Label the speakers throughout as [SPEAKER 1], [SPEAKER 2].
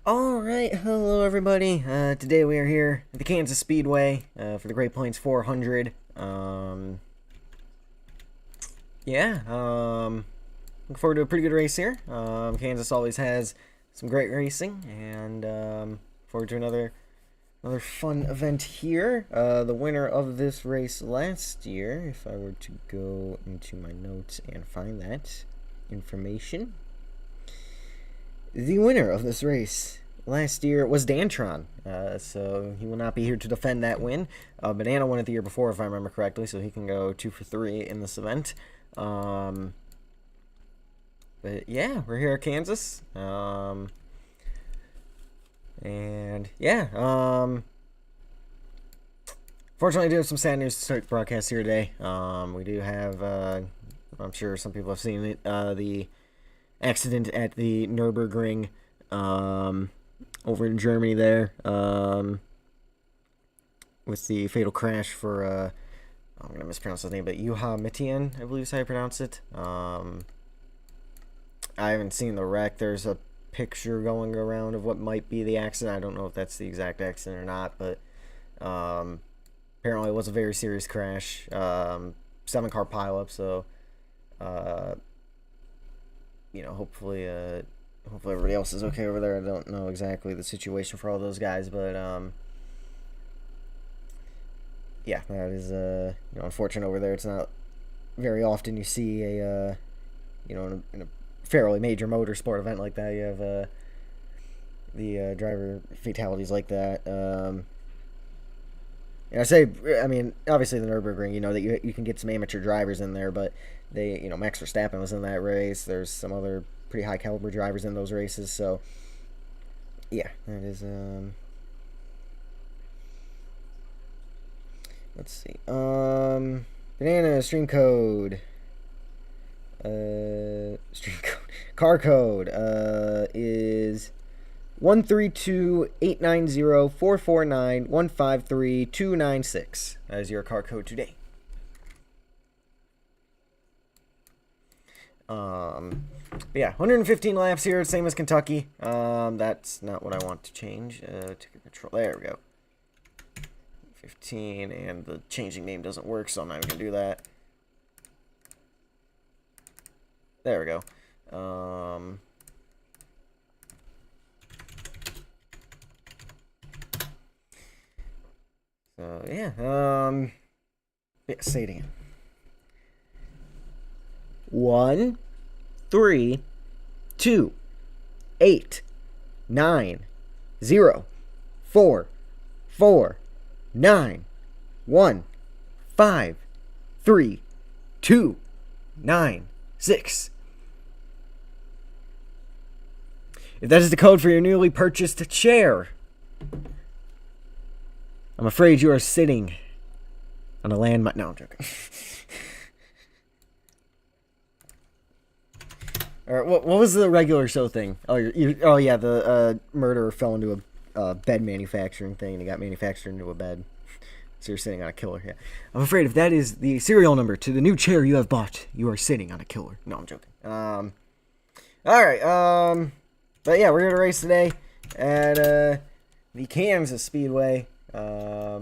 [SPEAKER 1] Alright, hello everybody. Today we are here at the Kansas Speedway for the Great Plains 400. Looking forward to a pretty good race here. Kansas always has some great racing, and forward to another fun event here. The winner of this race last year, if I were to go into my notes and find that information. The winner of this race last year was Dantron, so he will not be here to defend that win. Banana won it the year before, if I remember correctly, so he can go 2 for 3 in this event. But yeah, we're here at Kansas. Fortunately, I do have some sad news to start the broadcast here today. We do have, I'm sure some people have seen it, the accident at the Nürburgring over in Germany there, with the fatal crash for I'm gonna mispronounce his name, but Juha Mitian, I believe is how you pronounce it. I haven't seen the wreck. There's a picture going around of what might be the accident. I don't know if that's the exact accident or not, but apparently it was a very serious crash. 7-car pileup, so hopefully everybody else is okay over there. I don't know exactly the situation for all those guys, but yeah, that is unfortunate over there. It's not very often you see a in a fairly major motorsport event like that, you have the driver fatalities like that. And I mean, obviously the Nürburgring, that you can get some amateur drivers in there, but Max Verstappen was in that race. There's some other pretty high caliber drivers in those races, so yeah, that is let's see. Banana stream code. Car code is 132-890-449-153-296. That is your car code today. Yeah, 115 laps here, same as Kentucky. That's not what I want to change. Ticket control. There we go. 15, and the changing name doesn't work, so I'm not even gonna do that. There we go. So yeah. Say it again. 1, 3, 2, 8, 9, 0, 4, 4, 9, 1, 5, 3, 2, 9, 6. If that is the code for your newly purchased chair, I'm afraid you are sitting on a landmine. No, I'm joking. All right, what was the regular show thing? Oh, yeah, the murderer fell into a bed manufacturing thing and he got manufactured into a bed. So you're sitting on a killer. Yeah, I'm afraid if that is the serial number to the new chair you have bought, you are sitting on a killer. No, I'm joking. All right. But yeah, we're here to race today at the Kansas Speedway. Yeah,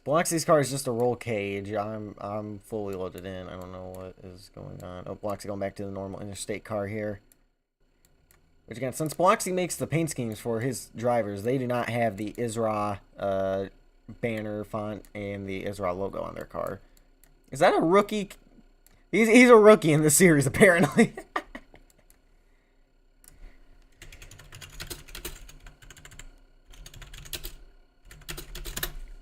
[SPEAKER 1] Biloxi's car is just a roll cage. I'm fully loaded in. I don't know what is going on. Oh, Biloxi going back to the normal interstate car here. Which again, since Biloxi makes the paint schemes for his drivers, they do not have the ISRA banner font and the ISRA logo on their car. Is that a rookie? He's a rookie in this series, apparently.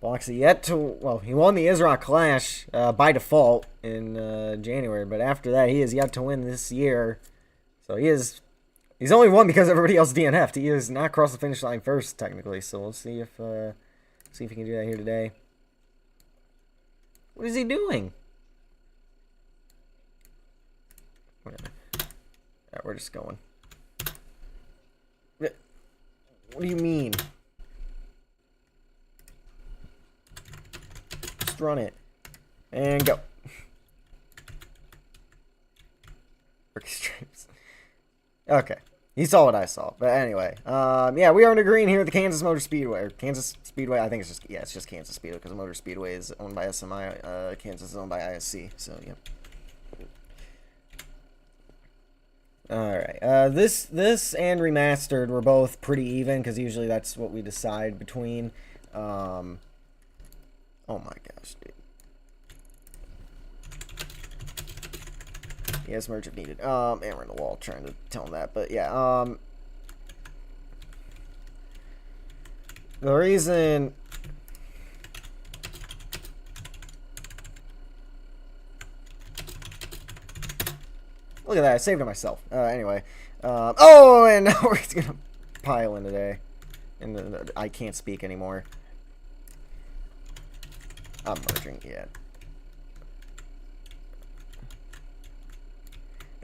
[SPEAKER 1] Biloxi yet to, well, he won the Isrock Clash by default in January, but after that, he is yet to win this year. So he's only won because everybody else DNF'd. He has not crossed the finish line first, technically. So we'll see if he can do that here today. What is he doing? Whatever. Alright, we're just going. What do you mean? Just run it. And go. Rookie stripes. Okay. You saw what I saw. But anyway. Yeah, we are in the green here at the Kansas Motor Speedway. Or Kansas Speedway. I think it's just, yeah, it's just Kansas Speedway because Motor Speedway is owned by SMI. Kansas is owned by ISC. So, yeah. Alright, this and Remastered were both pretty even, because usually that's what we decide between. Oh my gosh, dude. Yes, merge if needed. And we're in the wall trying to tell him that, but yeah, the reason... Look at that, I saved it myself. Anyway. Oh, and now we're just gonna pile in today. And I can't speak anymore. I'm merging, yeah.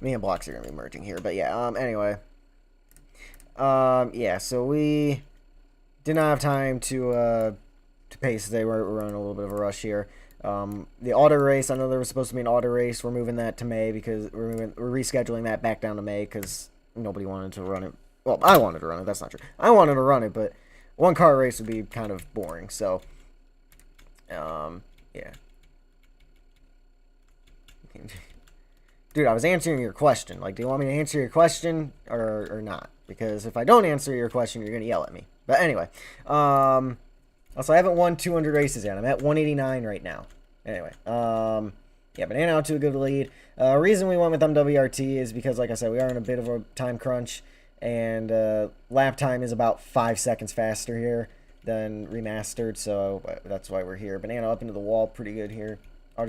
[SPEAKER 1] Me and Blocks are gonna be merging here, but yeah, anyway. Yeah, so we did not have time to pace today. We're running a little bit of a rush here. The auto race, I know there was supposed to be an auto race. We're moving that to May because we're rescheduling that back down to May because nobody wanted to run it. Well, I wanted to run it. That's not true. I wanted to run it, but one car race would be kind of boring. So, yeah. Dude, I was answering your question. Like, do you want me to answer your question or not? Because if I don't answer your question, you're gonna yell at me. But anyway, also, I haven't won 200 races yet. I'm at 189 right now. Anyway, yeah, Banana out to a good lead. Reason we went with MWRT is because, like I said, we are in a bit of a time crunch, and lap time is about 5 seconds faster here than Remastered, so that's why we're here. Banana up into the wall, pretty good here.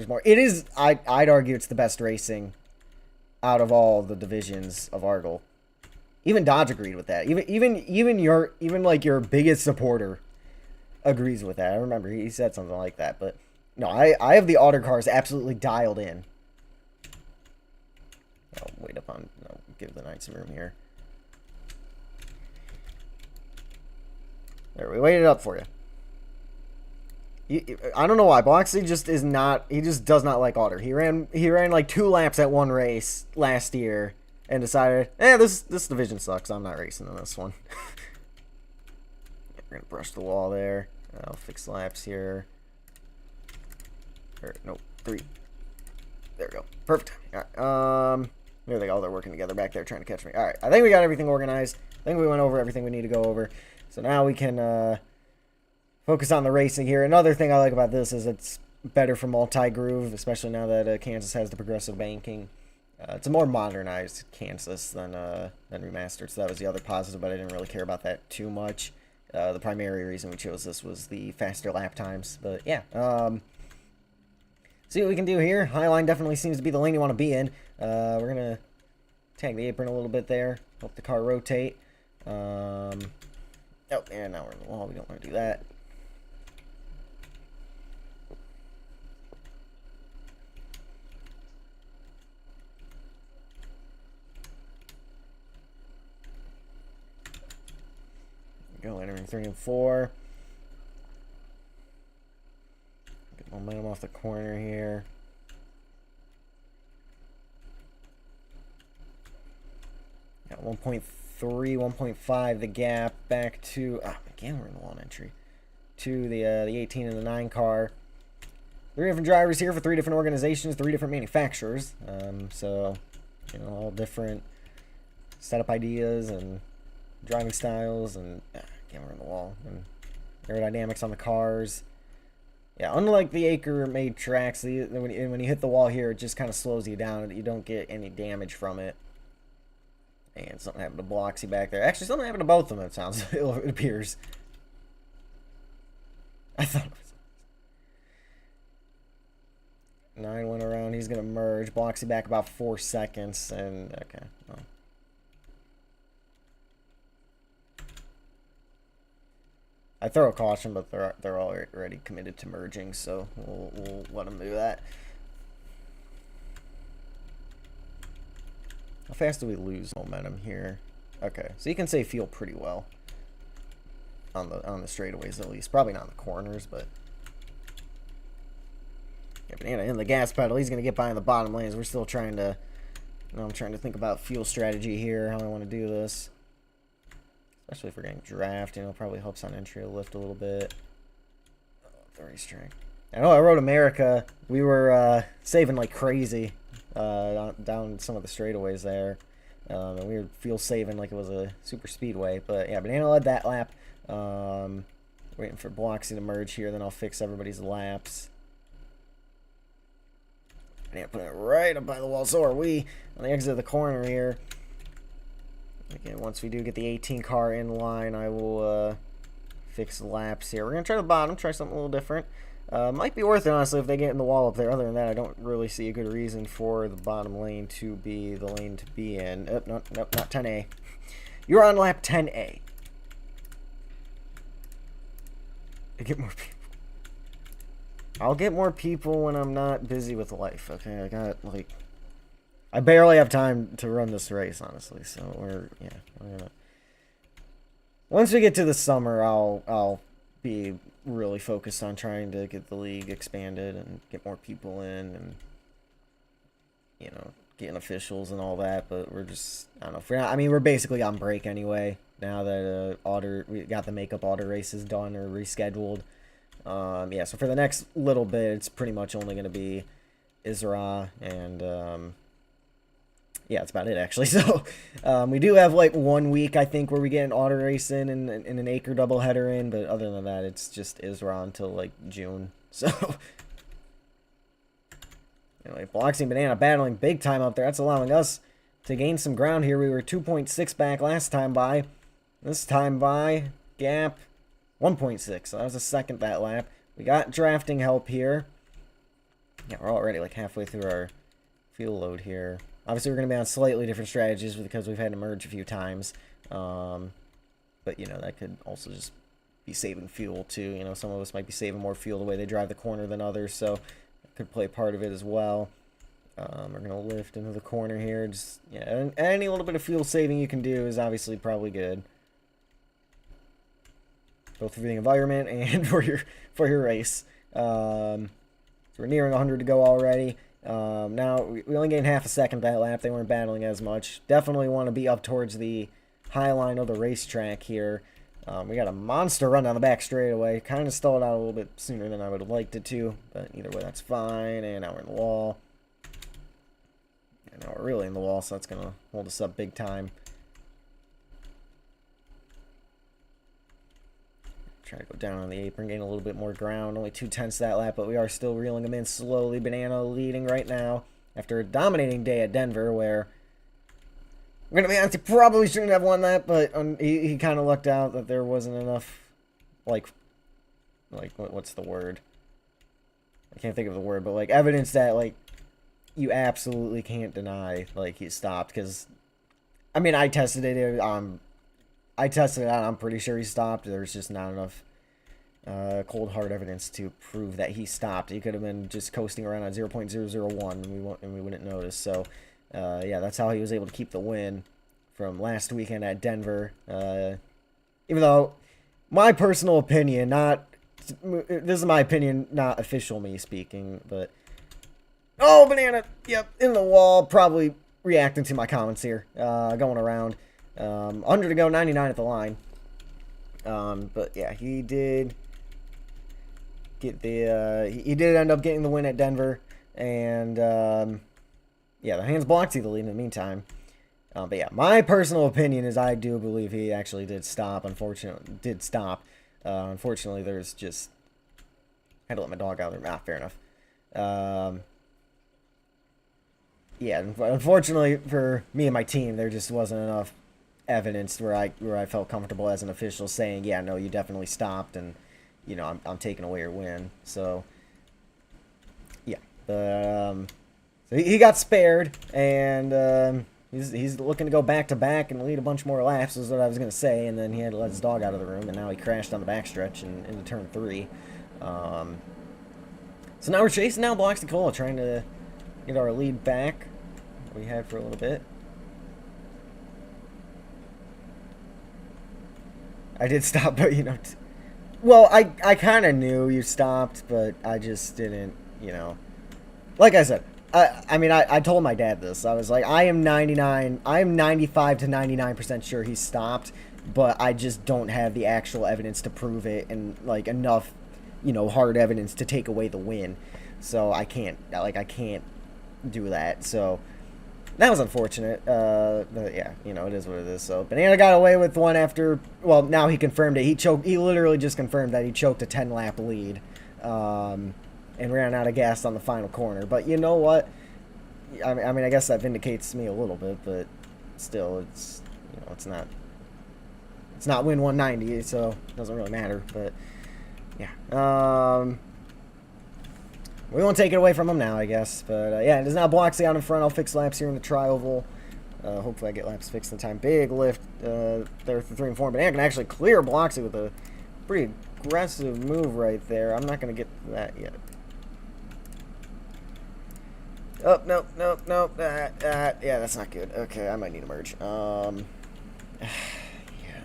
[SPEAKER 1] More. It is, I'd argue it's the best racing out of all the divisions of Argyle. Even Dodge agreed with that. Even like your biggest supporter agrees with that. I remember he said something like that, but no, I have the auto cars absolutely dialed in. I'll wait up on, I'll give the Knight some room here. There, we waited up for you. I don't know why. Bloxley just is not, he just does not like auto. He ran like 2 laps at one race last year and decided, this division sucks. I'm not racing in this one. We're gonna brush the wall there. I'll fix laps here. Nope, 3. There we go. Perfect. Alright, there they go. They're working together back there trying to catch me. Alright, I think we got everything organized. I think we went over everything we need to go over. So now we can focus on the racing here. Another thing I like about this is it's better for multi-groove, especially now that Kansas has the progressive banking. It's a more modernized Kansas than Remastered, so that was the other positive, but I didn't really care about that too much. The primary reason we chose this was the faster lap times, but yeah. See what we can do here. Highline definitely seems to be the lane you want to be in. We're going to tag the apron a little bit there, help the car rotate. Oh, and now we're in the wall. We don't want to do that. Go entering 3 and 4. Get momentum off the corner here. Got 1.3, 1.5 the gap back to again we're in the wall entry to the 18 and the 9 car. 3 different drivers here for 3 different organizations, 3 different manufacturers. So you know, all different setup ideas and driving styles, and again we're in the wall, and aerodynamics on the cars. Yeah, unlike the Acre-made tracks, when you hit the wall here, it just kind of slows you down. You don't get any damage from it. And something happened to Bloxy back there. Actually, something happened to both of them, it appears. I thought it was... 9 went around. He's going to merge. Bloxy back about 4 seconds. And, okay. Well. I throw a caution, but they're already committed to merging, so we'll let them do that. How fast do we lose momentum here? Okay, so you can say feel pretty well on the straightaways at least. Probably not in the corners, but yeah, Banana in the gas pedal. He's gonna get by in the bottom lanes. We're still trying to. I'm trying to think about fuel strategy here. How I want to do this. Especially if we're getting draft, probably helps on entry lift a little bit. Oh, the racetrack. I know I rode America. We were saving like crazy down some of the straightaways there. And we were fuel saving like it was a super speedway. But yeah, Banana led that lap. Waiting for Bloxy to merge here, then I'll fix everybody's laps. Banana put it right up by the wall. So are we on the exit of the corner here. Again, once we do get the 18 car in line, I will fix laps here. We're going to try the bottom, try something a little different. Might be worth it, honestly, if they get in the wall up there. Other than that, I don't really see a good reason for the bottom lane to be the lane to be in. Nope, not 10A. You're on lap 10A. I get more people. I'll get more people when I'm not busy with life, okay? I got, like... I barely have time to run this race, honestly. So we're gonna. Once we get to the summer, I'll be really focused on trying to get the league expanded and get more people in, and getting officials and all that. But we're just I don't know. We're basically on break anyway now that we got the makeup auto races done or rescheduled. Yeah. So for the next little bit, it's pretty much only gonna be Isra and yeah, that's about it, actually. So, we do have, like, 1 week, I think, where we get an auto race in and an acre doubleheader in. But other than that, it's just Isra until, like, June. So, anyway, Bloxy and Banana battling big time up there. That's allowing us to gain some ground here. We were 2.6 back last time by. This time by, gap, 1.6. So that was a second that lap. We got drafting help here. Yeah, we're already, like, halfway through our fuel load here. Obviously, we're going to be on slightly different strategies because we've had to merge a few times. But, that could also just be saving fuel, too. Some of us might be saving more fuel the way they drive the corner than others, so that could play part of it as well. We're going to lift into the corner here. Just, yeah, any little bit of fuel saving you can do is obviously probably good. Both for the environment and for your race. So we're nearing 100 to go already. Now, we only gained half a second that lap. They weren't battling as much. Definitely want to be up towards the high line of the racetrack here. We got a monster run down the back straightaway. Kind of stalled out a little bit sooner than I would have liked it to. But either way, that's fine. And now we're in the wall. And now we're really in the wall, so that's going to hold us up big time. Try to go down on the apron, gain a little bit more ground. Only 2/10 that lap, but we are still reeling them in slowly. Banana leading right now after a dominating day at Denver, where we're going to be honest, he probably shouldn't have won that, but he kind of lucked out that there wasn't enough, like what's the word? I can't think of the word, but like evidence that like you absolutely can't deny like he stopped. Because I tested it. I tested it out. I'm pretty sure he stopped. There's just not enough cold hard evidence to prove that he stopped. He could have been just coasting around at 0.001 and we wouldn't notice. So yeah, that's how he was able to keep the win from last weekend at Denver. Even though my personal opinion, this is my opinion, not official me speaking, but oh, Banana, yep, in the wall, probably reacting to my comments here, going around. 100 to go, 99 at the line. But yeah, he did get he did end up getting the win at Denver, and yeah, the hands Bloxy the lead in the meantime. But yeah, my personal opinion is I do believe he actually did stop. Unfortunately, there's just I had to let my dog out there. Ah, fair enough. Yeah, unfortunately for me and my team, there just wasn't enough evidence where I felt comfortable as an official saying, yeah, no, you definitely stopped, and I'm taking away your win. So yeah, But so he got spared, and he's looking to go back-to-back and lead a bunch more laps, is what I was going to say, and then he had to let his dog out of the room, and now he crashed on the backstretch into turn 3. So now we're chasing down Bloxy Cola, trying to get our lead back we had for a little bit. I did stop, but, you know... Well, I kind of knew you stopped, but I just didn't, you know... Like I said, I mean, I told my dad this. I was like, I am 95 to 99% sure he stopped, but I just don't have the actual evidence to prove it and, like, enough, you know, hard evidence to take away the win. So I can't do that. So that was unfortunate. But yeah, you know, it is what it is. So Banana got away with one after, well, now he confirmed it. He literally just confirmed that he choked a 10-lap lead. And ran out of gas on the final corner. But you know what? I mean, I guess that vindicates me a little bit, but still, it's, you know, it's not win 190, so it doesn't really matter. But yeah, we won't take it away from him now, I guess. But yeah, it is now Bloxy out in front. I'll fix laps here in the tri-oval. Hopefully, I get laps fixed in time. Big lift there for 3 and 4. But I can actually clear Bloxy with a pretty aggressive move right there. I'm not going to get to that yet. Oh, nope. Yeah, that's not good. Okay, I might need to merge. Yeah,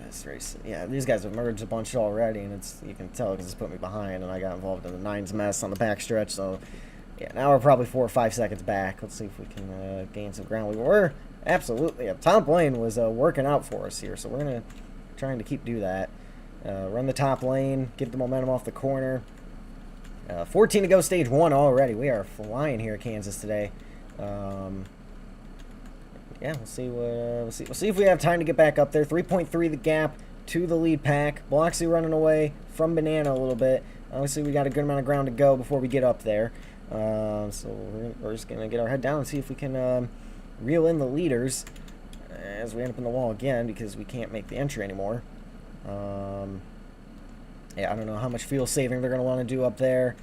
[SPEAKER 1] this race. Yeah, these guys have merged a bunch already, and you can tell because it's put me behind, and I got involved in the 9's mess on the backstretch. So, yeah, now we're probably 4 or 5 seconds back. Let's see if we can gain some ground. We were absolutely. Yeah, top lane was working out for us here, so we're gonna trying to do that. Run the top lane, get the momentum off the corner. 14 to go, stage 1 already. We are flying here at Kansas today. Yeah, we'll see what we'll see if we have time to get back up there. 3.3 the gap to the lead pack. Bloxy running away from Banana a little bit. Obviously, we got a good amount of ground to go before we get up there. So we're just gonna get our head down and see if we can reel in the leaders as we end up in the wall again because we can't make the entry anymore. Yeah, I don't know how much fuel saving they're going to want to do up there.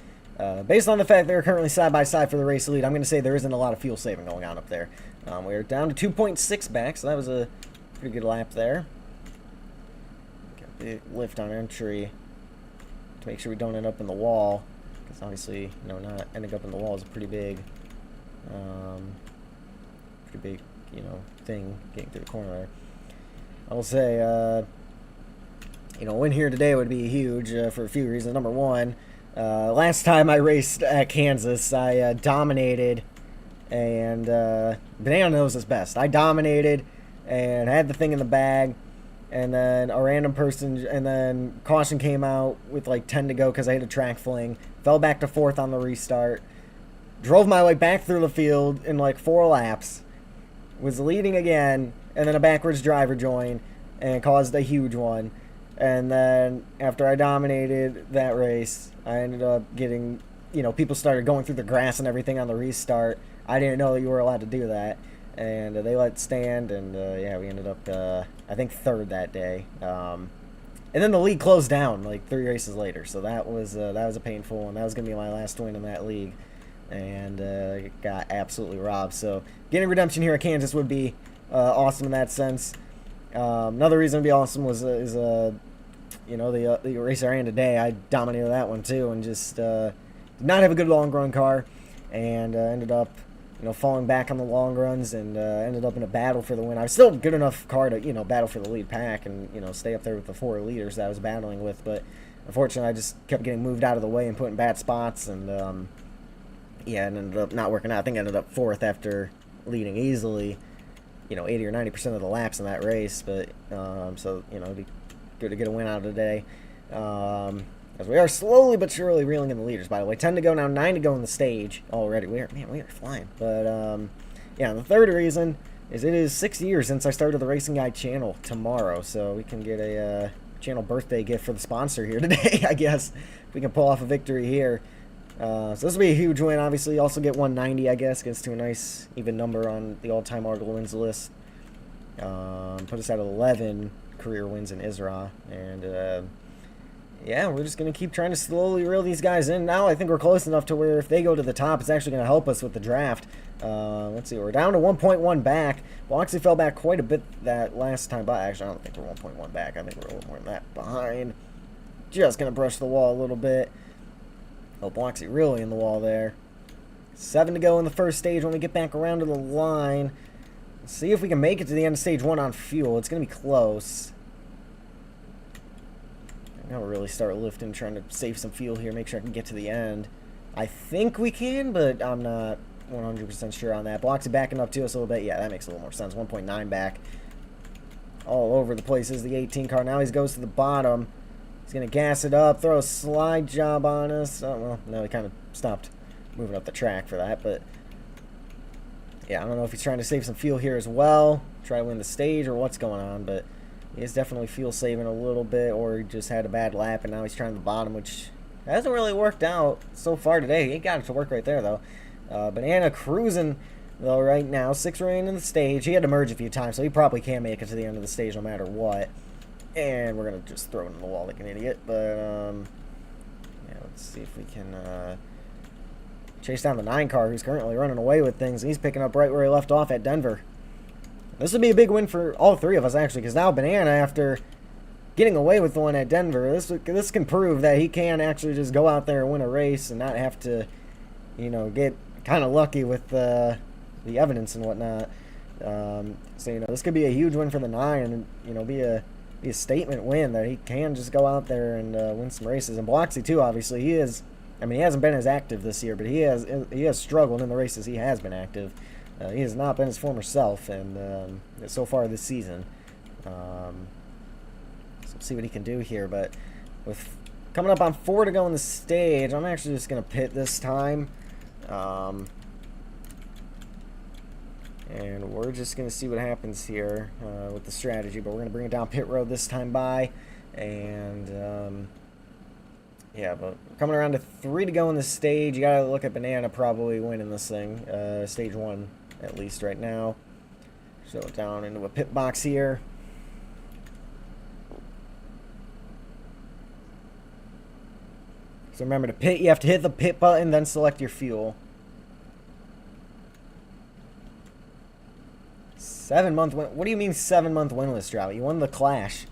[SPEAKER 1] Based on the fact they're currently side by side for the race lead, I'm going to say there isn't a lot of fuel saving going on up there. We're down to 2.6 back, so that was a pretty good lap there. Got a big lift on entry to make sure we don't end up in the wall, because obviously, you know, not ending up in the wall is a pretty big, you know, thing getting through the corner there. I will say, you know, win here today would be huge for a few reasons. Number one, last time I raced at Kansas, I dominated, and Banana knows this best. I dominated and had the thing in the bag, and then a random person, and then caution came out with like 10 to go because I hit a track fling, fell back to 4th on the restart, drove my way back through the field in like 4 laps, was leading again, and then a backwards driver joined and caused a huge one. And then after I dominated that race, I ended up getting, you know, people started going through the grass and everything on the restart. I didn't know that you were allowed to do that. And they let it stand, and yeah, we ended up, I think, 3rd that day. And then the league closed down like 3 races later, so that was a painful one. That was going to be my last win in that league, and got absolutely robbed. So getting redemption here at Kansas would be awesome in that sense. Another reason it'd be awesome was you know, the race I ran today, I dominated that one too, and just did not have a good long run car, and ended up, you know, falling back on the long runs, and ended up in a battle for the win. I was still a good enough car to, you know, battle for the lead pack and, you know, stay up there with the 4 leaders that I was battling with, but unfortunately I just kept getting moved out of the way and put in bad spots, and yeah, it ended up not working out. I think I ended up 4th after leading easily, you know, 80 or 90% of the laps in that race, but so, you know, it'd be good to get a win out of today. As we are slowly but surely reeling in the leaders, by the way. 10 to go now, 9 to go in the stage already. We are flying. But, yeah, the third reason is it is 6 years since I started the Racing Guy channel tomorrow, so we can get a channel birthday gift for the sponsor here today, I guess, if we can pull off a victory here. So this will be a huge win. Obviously, you also get 190, I guess, gets to a nice even number on the all-time Argo wins list. Put us at 11 career wins in ISRA, and yeah, we're just going to keep trying to slowly reel these guys in. Now I think we're close enough to where if they go to the top, it's actually going to help us with the draft. Let's see, we're down to 1.1 back. Bloxy fell back quite a bit that last time, but actually I don't think we're 1.1 back. I think we're a little more than that behind. Just going to brush the wall a little bit. Oh, Bloxy really in the wall there. 7 to go in the first stage when we get back around to the line. Let's see if we can make it to the end of stage 1 on fuel. It's going to be close. Now we'll really start lifting, trying to save some fuel here, make sure I can get to the end. I think we can, but I'm not 100% sure on that. Bloxy backing up to us a little bit. Yeah, that makes a little more sense. 1.9 back. All over the place is the 18 car. Now he goes to the bottom. He's going to gas it up, throw a slide job on us. Oh, well, no, he kind of stopped moving up the track for that, but yeah, I don't know if he's trying to save some fuel here as well, try to win the stage or what's going on, but he is definitely fuel saving a little bit, or he just had a bad lap and now he's trying the bottom, which hasn't really worked out so far today. He got it to work right there though. Banana cruising though right now, 6 remaining in the stage. He had to merge a few times, so he probably can make it to the end of the stage no matter what. And we're gonna just throw it in the wall like an idiot, but yeah, let's see if we can chase down the 9 car who's currently running away with things. He's picking up right where he left off at Denver. This would be a big win for all 3 of us, actually, because now Banana, after getting away with the one at Denver, this can prove that he can actually just go out there and win a race and not have to, you know, get kind of lucky with the evidence and whatnot. So, you know, this could be a huge win for the 9 and, you know, be a statement win that he can just go out there and win some races. And Bloxy, too, obviously, he hasn't been as active this year, but he has struggled in the races he has been active. He has not been his former self, and so far this season. So we'll see what he can do here. But with coming up on 4 to go in the stage, I'm actually just going to pit this time. And we're just going to see what happens here with the strategy. But we're going to bring it down pit road this time by. And yeah, but coming around to 3 to go in the stage. You got to look at Banana probably winning this thing. Stage 1, at least right now. So down into a pit box here. So remember to pit, you have to hit the pit button, then select your fuel. 7-month win. What do you mean 7-month winless drought? You won the Clash.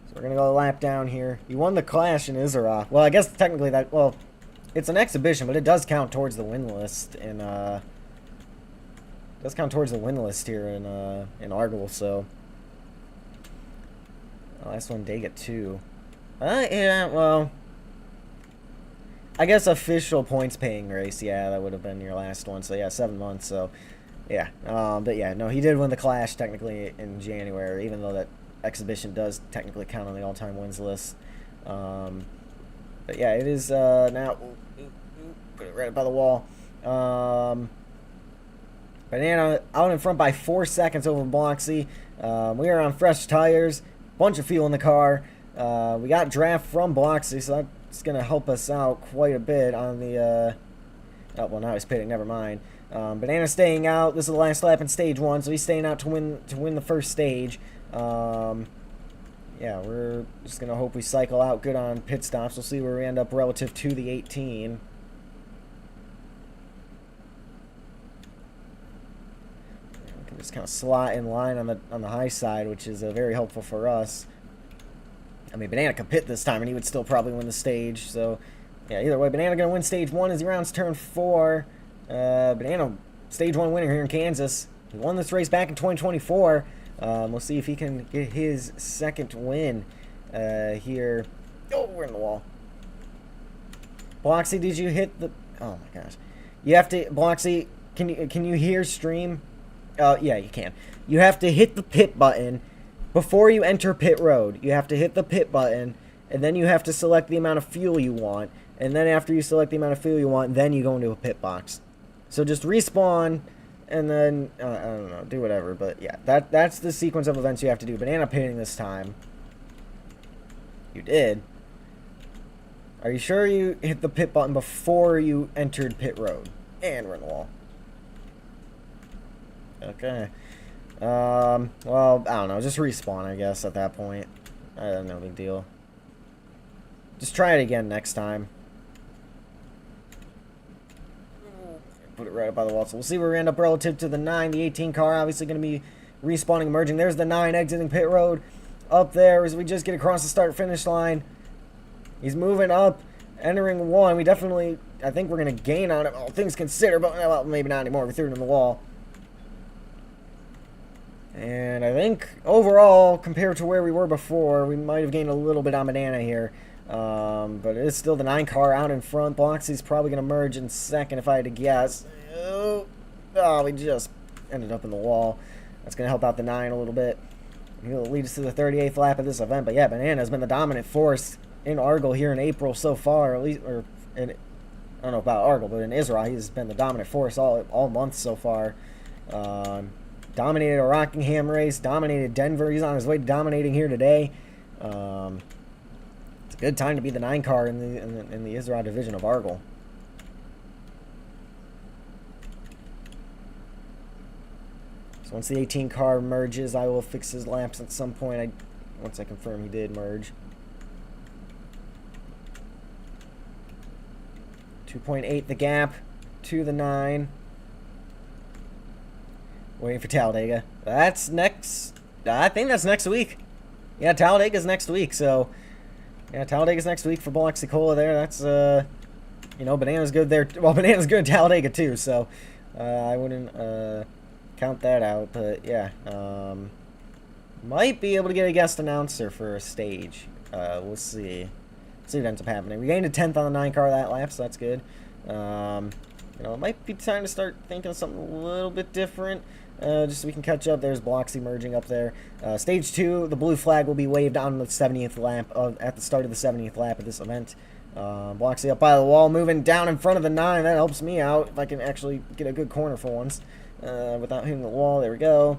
[SPEAKER 1] So we're going to go a lap down here. You won the Clash in Isara. Well, I guess technically that, well, it's an exhibition, but it does count towards the win list in, it does count towards the win list here in Argyle, so. Last one, Dega 2. Yeah, well, I guess official points paying race, yeah, that would have been your last one, so yeah, 7 months, so, yeah. But yeah, no, he did win the Clash technically in January, even though that exhibition does technically count on the all-time wins list. But yeah, it is now, put it right up by the wall. Banana out in front by 4 seconds over Bloxy. We are on fresh tires, bunch of fuel in the car. We got draft from Bloxy, so that's going to help us out quite a bit on the, oh, well, now he's pitting, never mind. Banana staying out. This is the last lap in stage 1, so he's staying out to win the first stage. Yeah, we're just going to hope we cycle out good on pit stops. We'll see where we end up relative to the 18. We can just kind of slot in line on the high side, which is very helpful for us. I mean, Banana could pit this time, and he would still probably win the stage. So, yeah, either way, Banana going to win stage 1 as he rounds turn 4. Banana, stage 1 winner here in Kansas. He won this race back in 2024. We'll see if he can get his second win here. Oh, we're in the wall. Bloxy, did you hit the... Oh, my gosh. You have to... Bloxy, can you hear stream? Yeah, you can. You have to hit the pit button before you enter pit road. You have to hit the pit button, and then you have to select the amount of fuel you want. And then after you select the amount of fuel you want, then you go into a pit box. So just respawn... And then, I don't know, do whatever. But yeah, that's the sequence of events you have to do. Banana pitting this time. You did. Are you sure you hit the pit button before you entered pit road? And we're in the wall. Okay. Well, I don't know. Just respawn, I guess, at that point. No big deal. Just try it again next time. Put it right up by the wall. So we'll see where we end up relative to the 9. The 18 car obviously going to be respawning, emerging. There's the 9 exiting pit road up there as we just get across the start-finish line. He's moving up, entering 1. We definitely, I think we're going to gain on it, all things considered, but well, maybe not anymore. We threw it in the wall. And I think overall, compared to where we were before, we might have gained a little bit on Banana here. But it is still the 9 car out in front. Bloxy's probably going to merge in second if I had to guess. Oh, we just ended up in the wall. That's going to help out the 9 a little bit. He'll lead us to the 38th lap of this event. But yeah, Banana has been the dominant force in Argyle here in April so far. At least, or in, I don't know about Argyle, but in Israel, he's been the dominant force all month so far. Dominated a Rockingham race, dominated Denver. He's on his way to dominating here today. It's a good time to be the 9 car in the Israel division of Argyle. So once the 18 car merges, I will fix his laps at some point. Once I confirm he did merge. 2.8 the gap to the 9. Waiting for Talladega. That's next. I think that's next week. Yeah, Talladega's next week. So, yeah, Talladega's next week for Biloxi Cola there. That's, you know, Banana's good there. Well, Banana's good at Talladega too. So, I wouldn't count that out. But, yeah. Might be able to get a guest announcer for a stage. We'll see. See what ends up happening. We gained a 10th on the 9 car that lap, so that's good. You know, it might be time to start thinking of something a little bit different. Just so we can catch up. There's Bloxy merging up there. Stage 2, the blue flag will be waved on the 70th lap at the start of the 70th lap of this event. Bloxy up by the wall, moving down in front of the 9. That helps me out if I can actually get a good corner for once without hitting the wall. There we go.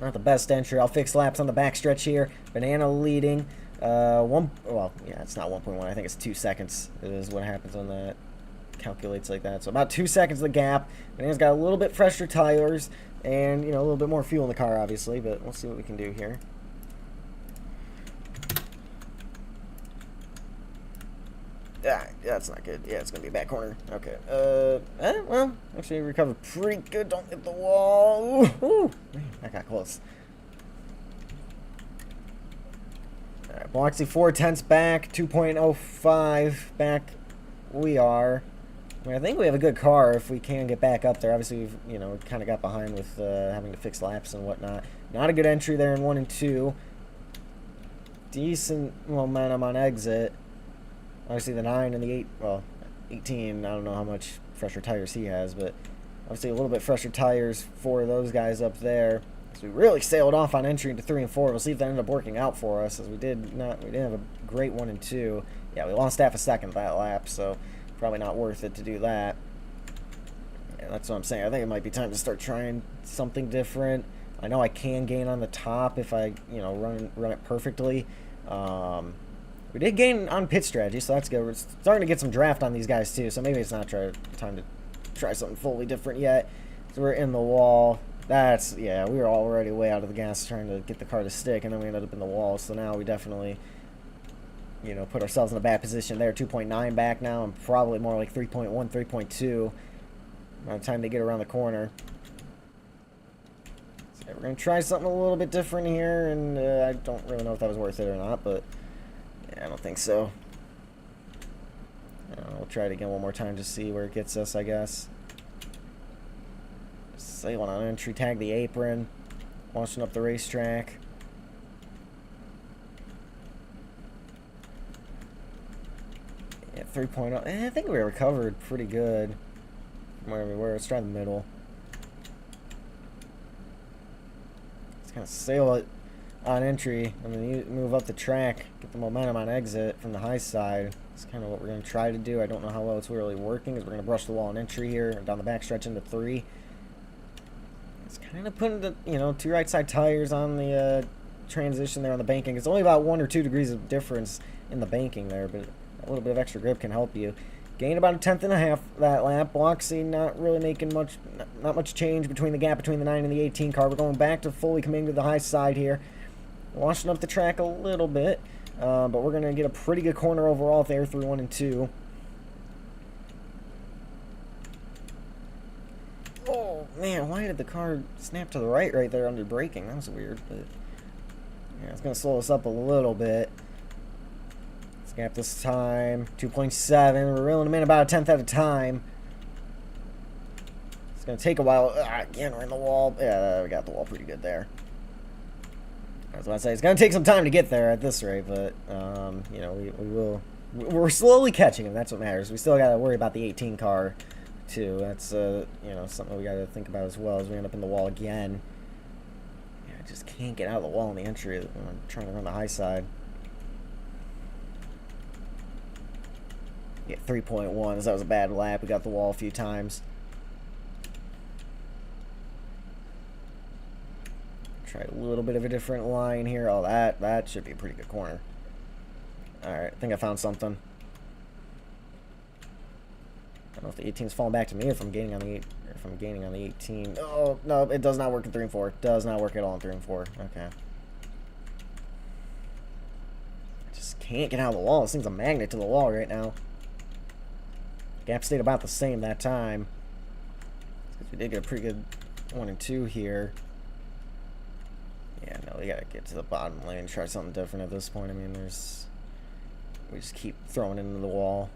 [SPEAKER 1] Not the best entry. I'll fix laps on the backstretch here. Banana leading. Well, yeah, it's not 1.1. I think it's 2 seconds is what happens on that. Calculates like that. So about 2 seconds of the gap. Banana's got a little bit fresher tires and, you know, a little bit more fuel in the car, obviously, but we'll see what we can do here. Ah, that's not good. Yeah, it's going to be a back corner. Okay. Well, actually recovered pretty good. Don't hit the wall. Ooh, man, that got close. Alright, Bloxy 4/10 back. 2.05 back. We are. I mean, I think we have a good car if we can get back up there. Obviously, we've, you know, kind of got behind with having to fix laps and whatnot. Not a good entry there in 1 and 2. Decent momentum on exit. Obviously, the 9 and the 8, well, 18, I don't know how much fresher tires he has, but obviously a little bit fresher tires for those guys up there. So we really sailed off on entry into 3 and 4. We'll see if that ended up working out for us, as we didn't have a great 1 and 2. Yeah, we lost half a second that lap, so probably not worth it to do that. Yeah, that's what I'm saying. I think it might be time to start trying something different. I know I can gain on the top if I, you know, run it perfectly. We did gain on pit strategy, so that's good. We're starting to get some draft on these guys too, so maybe it's not time to try something fully different yet. So we're in the wall. Yeah, we were already way out of the gas trying to get the car to stick, and then we ended up in the wall. So now we definitely, you know, put ourselves in a bad position there. 2.9 back now, and probably more like 3.1, 3.2 by the time they get around the corner. So we're going to try something a little bit different here, and I don't really know if that was worth it or not, but yeah, I don't think so. We'll try it again one more time to see where it gets us, I guess. Sailing on entry, tag the apron, launching up the racetrack. Yeah, 3.0. I think we recovered pretty good from where we were. Let's try the middle. Let's kind of sail it on entry, and then you move up the track, get the momentum on exit from the high side. That's kind of what we're going to try to do. I don't know how well it's really working, as we're going to brush the wall on entry here, down the backstretch into 3. It's kind of putting the, you know, 2 right side tires on the transition there on the banking. It's only about 1 or 2 degrees of difference in the banking there, but a little bit of extra grip can help you. Gained about 1/10 and a half that lap. Bloxy not really making not much change between the gap between the 9 and the 18 car. We're going back to fully committing to the high side here. washing up the track a little bit. But we're going to get a pretty good corner overall there through 1 and 2. Oh, man, why did the car snap to the right there under braking? That was weird, but yeah, it's going to slow us up a little bit. Let's gap this time. 2.7. We're reeling them in about a 10th at a time. It's going to take a while. Again, we're in the wall. Yeah, we got the wall pretty good there. I was about to say, it's going to take some time to get there at this rate, but, you know, we will. We're slowly catching him. That's what matters. We still got to worry about the 18 car, too. That's, you know, something we got to think about as well as we end up in the wall again. Yeah, I just can't get out of the wall in the entry. I'm trying to run the high side. Yeah, 3.1. That was a bad lap. We got the wall a few times. Try a little bit of a different line here. Oh, that should be a pretty good corner. Alright, I think I found something. I don't know if the 18's falling back to me, if I'm gaining on the 8, or if I'm gaining on the 18. Oh, no, it does not work in 3 and 4. It does not work at all in 3 and 4. Okay. I just can't get out of the wall. This thing's a magnet to the wall right now. Gap stayed about the same that time. We did get a pretty good 1 and 2 here. Yeah, no, we gotta get to the bottom lane and try something different at this point. I mean, we just keep throwing it into the wall.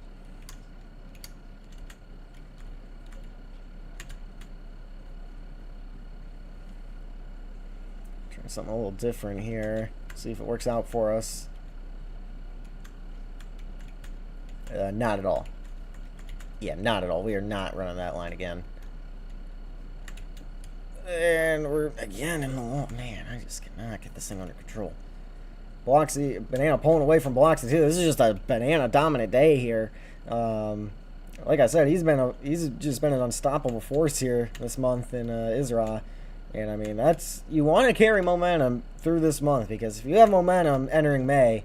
[SPEAKER 1] Try something a little different here. See if it works out for us. Not at all. Yeah, not at all. We are not running that line again. And we're again in the wall. Man, I just cannot get this thing under control. Biloxi, Banana pulling away from Biloxi too. This is just a Banana dominant day here. Like I said, he's just been an unstoppable force here this month in Isra. And I mean, you want to carry momentum through this month, because if you have momentum entering May,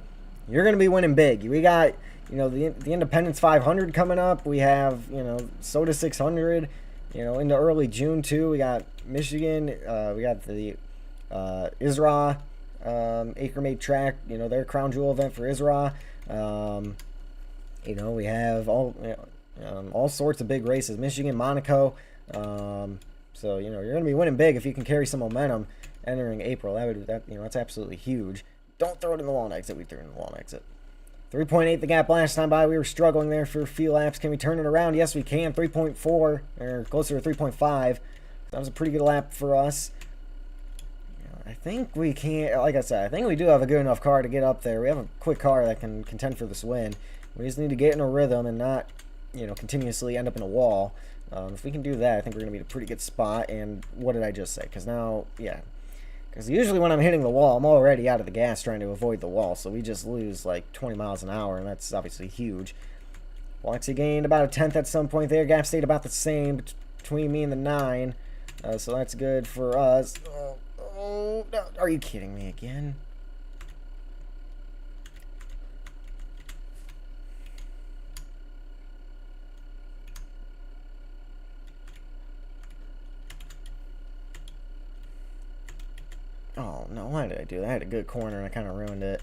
[SPEAKER 1] you're going to be winning big. We got, you know, the Independence 500 coming up. We have, you know, Soda 600. You know, into early June too. We got Michigan. We got the Isra Acre-Made track. You know, their crown jewel event for Isra. You know, we have all sorts of big races. Michigan, Monaco. So you know, you're gonna be winning big if you can carry some momentum entering April. That's absolutely huge. Don't throw it in the wall exit. We threw it in the wall exit. 3.8 the gap last time by. We were struggling there for a few laps. Can we turn it around? Yes, we can. 3.4, or closer to 3.5. That was a pretty good lap for us. I think we can, like I said, I think we do have a good enough car to get up there. We have a quick car that can contend for this win. We just need to get in a rhythm and not, you know, continuously end up in a wall. If we can do that, I think we're going to be in a pretty good spot. And what did I just say? Because now, yeah. Because usually when I'm hitting the wall, I'm already out of the gas trying to avoid the wall. So we just lose like 20 miles an hour, and that's obviously huge. Biloxi gained about a 10th at some point there. Gap stayed about the same between me and the 9. So that's good for us. Oh, no. Are you kidding me again? Oh, no, why did I do that? I had a good corner and I kind of ruined it.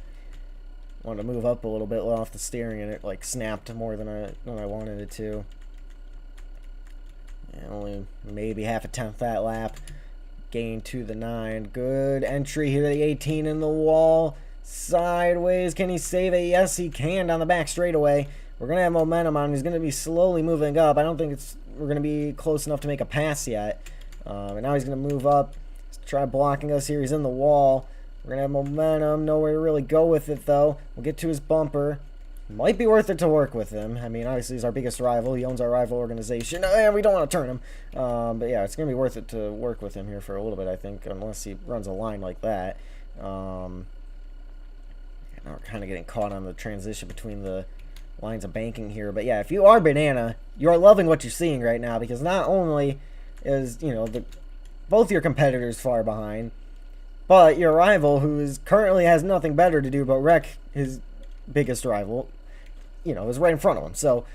[SPEAKER 1] Wanted to move up a little bit, let off the steering, and it like snapped more than I wanted it to. Yeah, only maybe half a 10th that lap. Gain to the 9. Good entry here, the 18 in the wall. Sideways, can he save it? Yes, he can down the back straightaway. We're going to have momentum on him. He's going to be slowly moving up. I don't think we're going to be close enough to make a pass yet. And now he's going to move up. Try blocking us here. He's in the wall. We're going to have momentum. Nowhere to really go with it, though. We'll get to his bumper. Might be worth it to work with him. I mean, obviously, he's our biggest rival. He owns our rival organization. And we don't want to turn him. But, yeah, it's going to be worth it to work with him here for a little bit, I think, unless he runs a line like that. Now we're kind of getting caught on the transition between the lines of banking here. But, yeah, if you are Banana, you are loving what you're seeing right now, because not only is, you know, both your competitors far behind, but your rival, who currently has nothing better to do but wreck his biggest rival, you know, is right in front of him. So,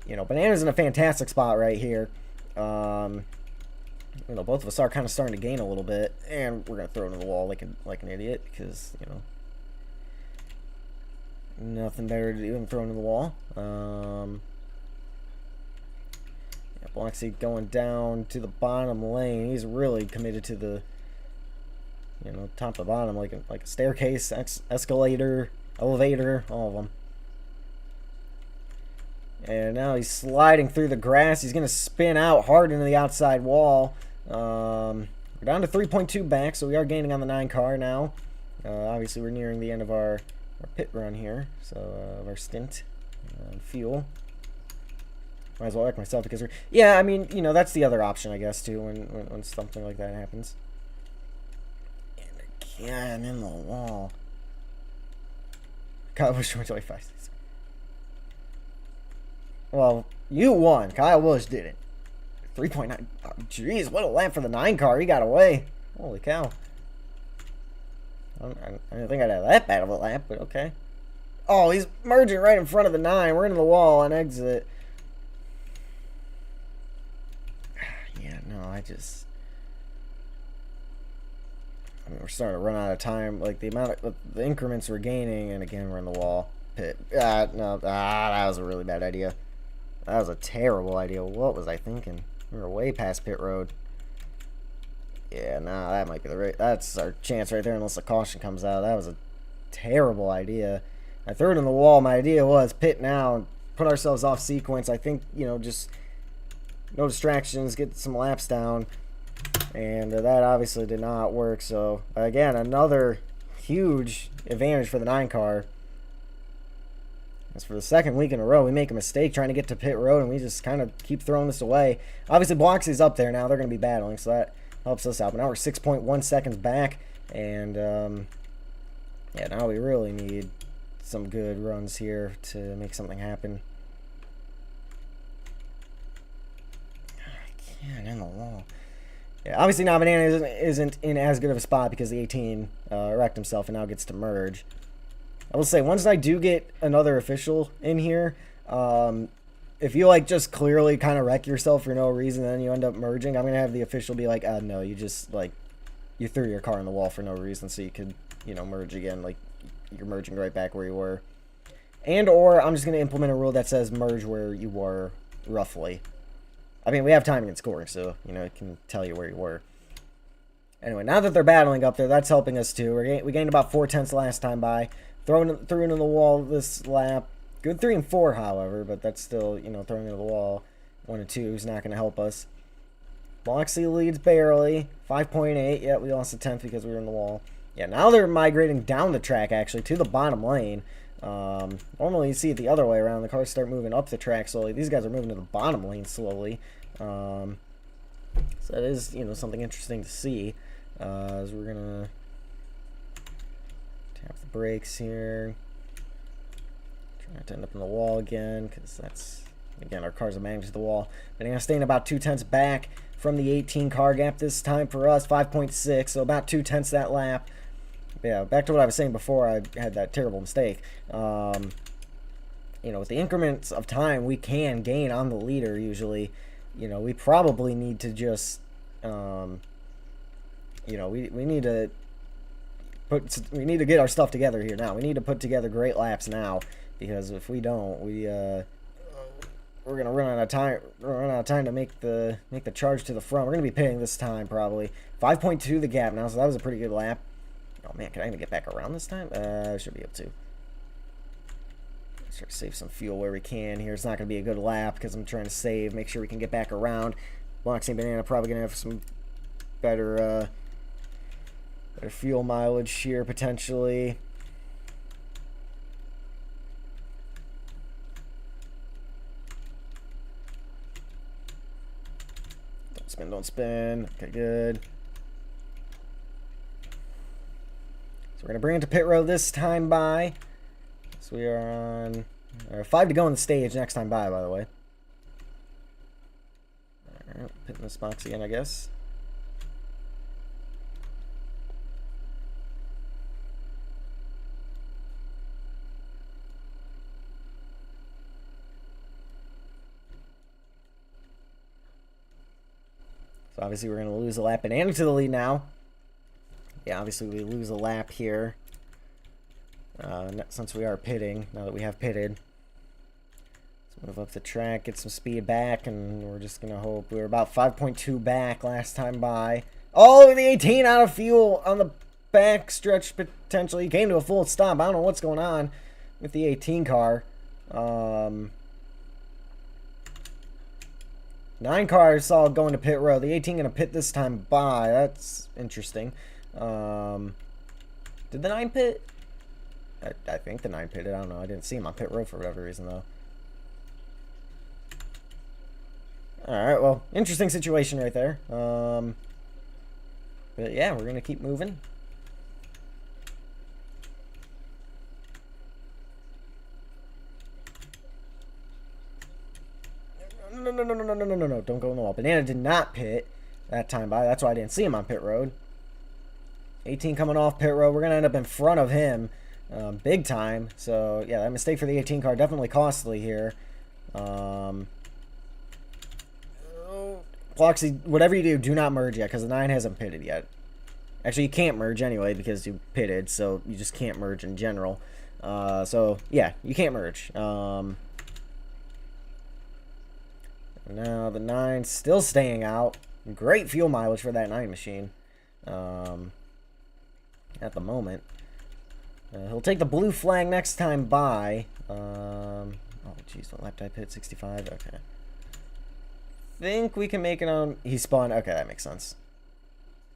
[SPEAKER 1] you know, Banana's in a fantastic spot right here. You know, both of us are kind of starting to gain a little bit, and we're gonna throw it in the wall like an idiot, because, you know, nothing better to do than throw into the wall. Yeah, Bloxy going down to the bottom lane. He's really committed to the, you know, top to bottom, like a staircase, escalator, elevator, all of them. And now he's sliding through the grass. He's going to spin out hard into the outside wall. We're down to 3.2 back, so we are gaining on the 9 car now. Obviously, we're nearing the end of our pit run here, so our stint on fuel. Might as well wreck myself because we're... Yeah, I mean, you know, that's the other option, I guess, too, when something like that happens. And again, in the wall. Kyle Busch 25. Well, you won. Kyle Busch didn't. 3.9. Oh, jeez, what a lap for the 9 car. He got away. Holy cow. I didn't think I'd have that bad of a lap, but okay. Oh, he's merging right in front of the 9. We're into the wall on exit. Yeah, no, I mean, we're starting to run out of time. Like, the amount of the increments we're gaining, and again, we're in the wall. Pit. No, that was a really bad idea. That was a terrible idea. What was I thinking? We were way past pit road. Yeah, nah, that might be the right... That's our chance right there unless the caution comes out. That was a terrible idea. I threw it in the wall. My idea was pit now and put ourselves off sequence. I think, you know, just no distractions, get some laps down. And that obviously did not work. So, again, another huge advantage for the 9 car. As for the second week in a row, we make a mistake trying to get to pit road, and we just kind of keep throwing this away. Obviously, Bloxy's up there now. They're going to be battling, so that helps us out. But now we're 6.1 seconds back, and yeah, now we really need some good runs here to make something happen. I can't in the wall. Yeah, obviously now Banana isn't in as good of a spot because the 18 wrecked himself and now gets to merge. I will say, once I do get another official in here, if you, like, just clearly kind of wreck yourself for no reason, then you end up merging, I'm going to have the official be like, no, you just, like, you threw your car in the wall for no reason, so you could, you know, merge again, like, you're merging right back where you were. And, or I'm just going to implement a rule that says merge where you were, roughly. I mean, we have timing and scoring, so, you know, it can tell you where you were. Anyway, now that they're battling up there, that's helping us, too. We gained about 4/10 last time by. Threw into the wall this lap. Good 3 and 4, however, but that's still, you know, throwing into the wall. 1 and 2 is not going to help us. Bloxy leads barely. 5.8. Yeah, we lost a 10th because we were in the wall. Yeah, now they're migrating down the track, actually, to the bottom lane. Normally you see it the other way around. The cars start moving up the track slowly. These guys are moving to the bottom lane slowly. So that is, you know, something interesting to see. As we're going to tap the brakes here. Try not to end up in the wall again, because that's, again, our cars are managed the wall. But I'm staying about 2/10 back from the 18 car gap this time for us, 5.6, so about 2/10 that lap. Yeah, back to what I was saying before, I had that terrible mistake. You know, with the increments of time we can gain on the leader usually, you know, we probably need to just, you know, we need to get our stuff together here now. We need to put together great laps now, because if we don't, we're gonna run out of time. Run out of time to make the charge to the front. We're gonna be pitting this time probably. 5.2 the gap now, so that was a pretty good lap. Oh man, can I even get back around this time? I should be able to. Let's try to save some fuel where we can here. It's not gonna be a good lap because I'm trying to save, make sure we can get back around. Bloxy and Banana probably gonna have some better fuel mileage here potentially. Don't spin. Okay, good. So we're gonna bring it to pit road this time by. So we are on 5 to go on the stage next time by the way. Alright, pitting this box again, I guess. So obviously we're going to lose a lap. Banana to the lead now. Yeah, obviously we lose a lap here. since we are pitting, now that we have pitted. Let's move up the track, get some speed back, and we're just going to hope. We were about 5.2 back last time by. Oh, the 18 out of fuel on the back stretch potentially. Came to a full stop. I don't know what's going on with the 18 car. 9 cars saw going to pit road. The 18 going to pit this time by. That's interesting. Did the 9 pit? I think the 9 pitted. I don't know. I didn't see him on pit road for whatever reason, though. Alright, well, interesting situation right there. But yeah, we're going to keep moving. No. Don't go in the wall. Banana did not pit that time by. That's why I didn't see him on pit road. 18 coming off pit road. We're going to end up in front of him big time. So, yeah, that mistake for the 18 car definitely costly here. Bloxy, whatever you do not merge yet because the 9 hasn't pitted yet. Actually, you can't merge anyway because you pitted, so you just can't merge in general. So, yeah, you can't merge. Now the 9's still staying out. Great fuel mileage for that 9 machine. At the moment. He'll take the blue flag next time by. Oh, jeez, what lap did I pit? 65? Okay. Think we can make it on... He spun. Okay, that makes sense.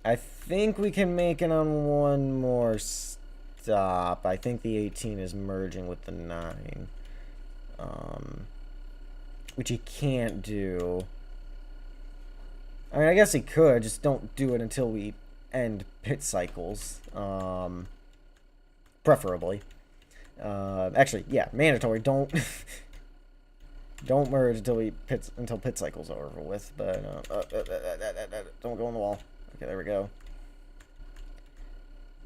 [SPEAKER 1] I think we can make it on one more stop. I think the 18 is merging with the 9. Which he can't do. I mean, I guess he could. Just don't do it until we end pit cycles. Preferably. Actually, yeah, mandatory. Don't... Don't merge until pit cycles are over with, but don't go on the wall. Okay, there we go.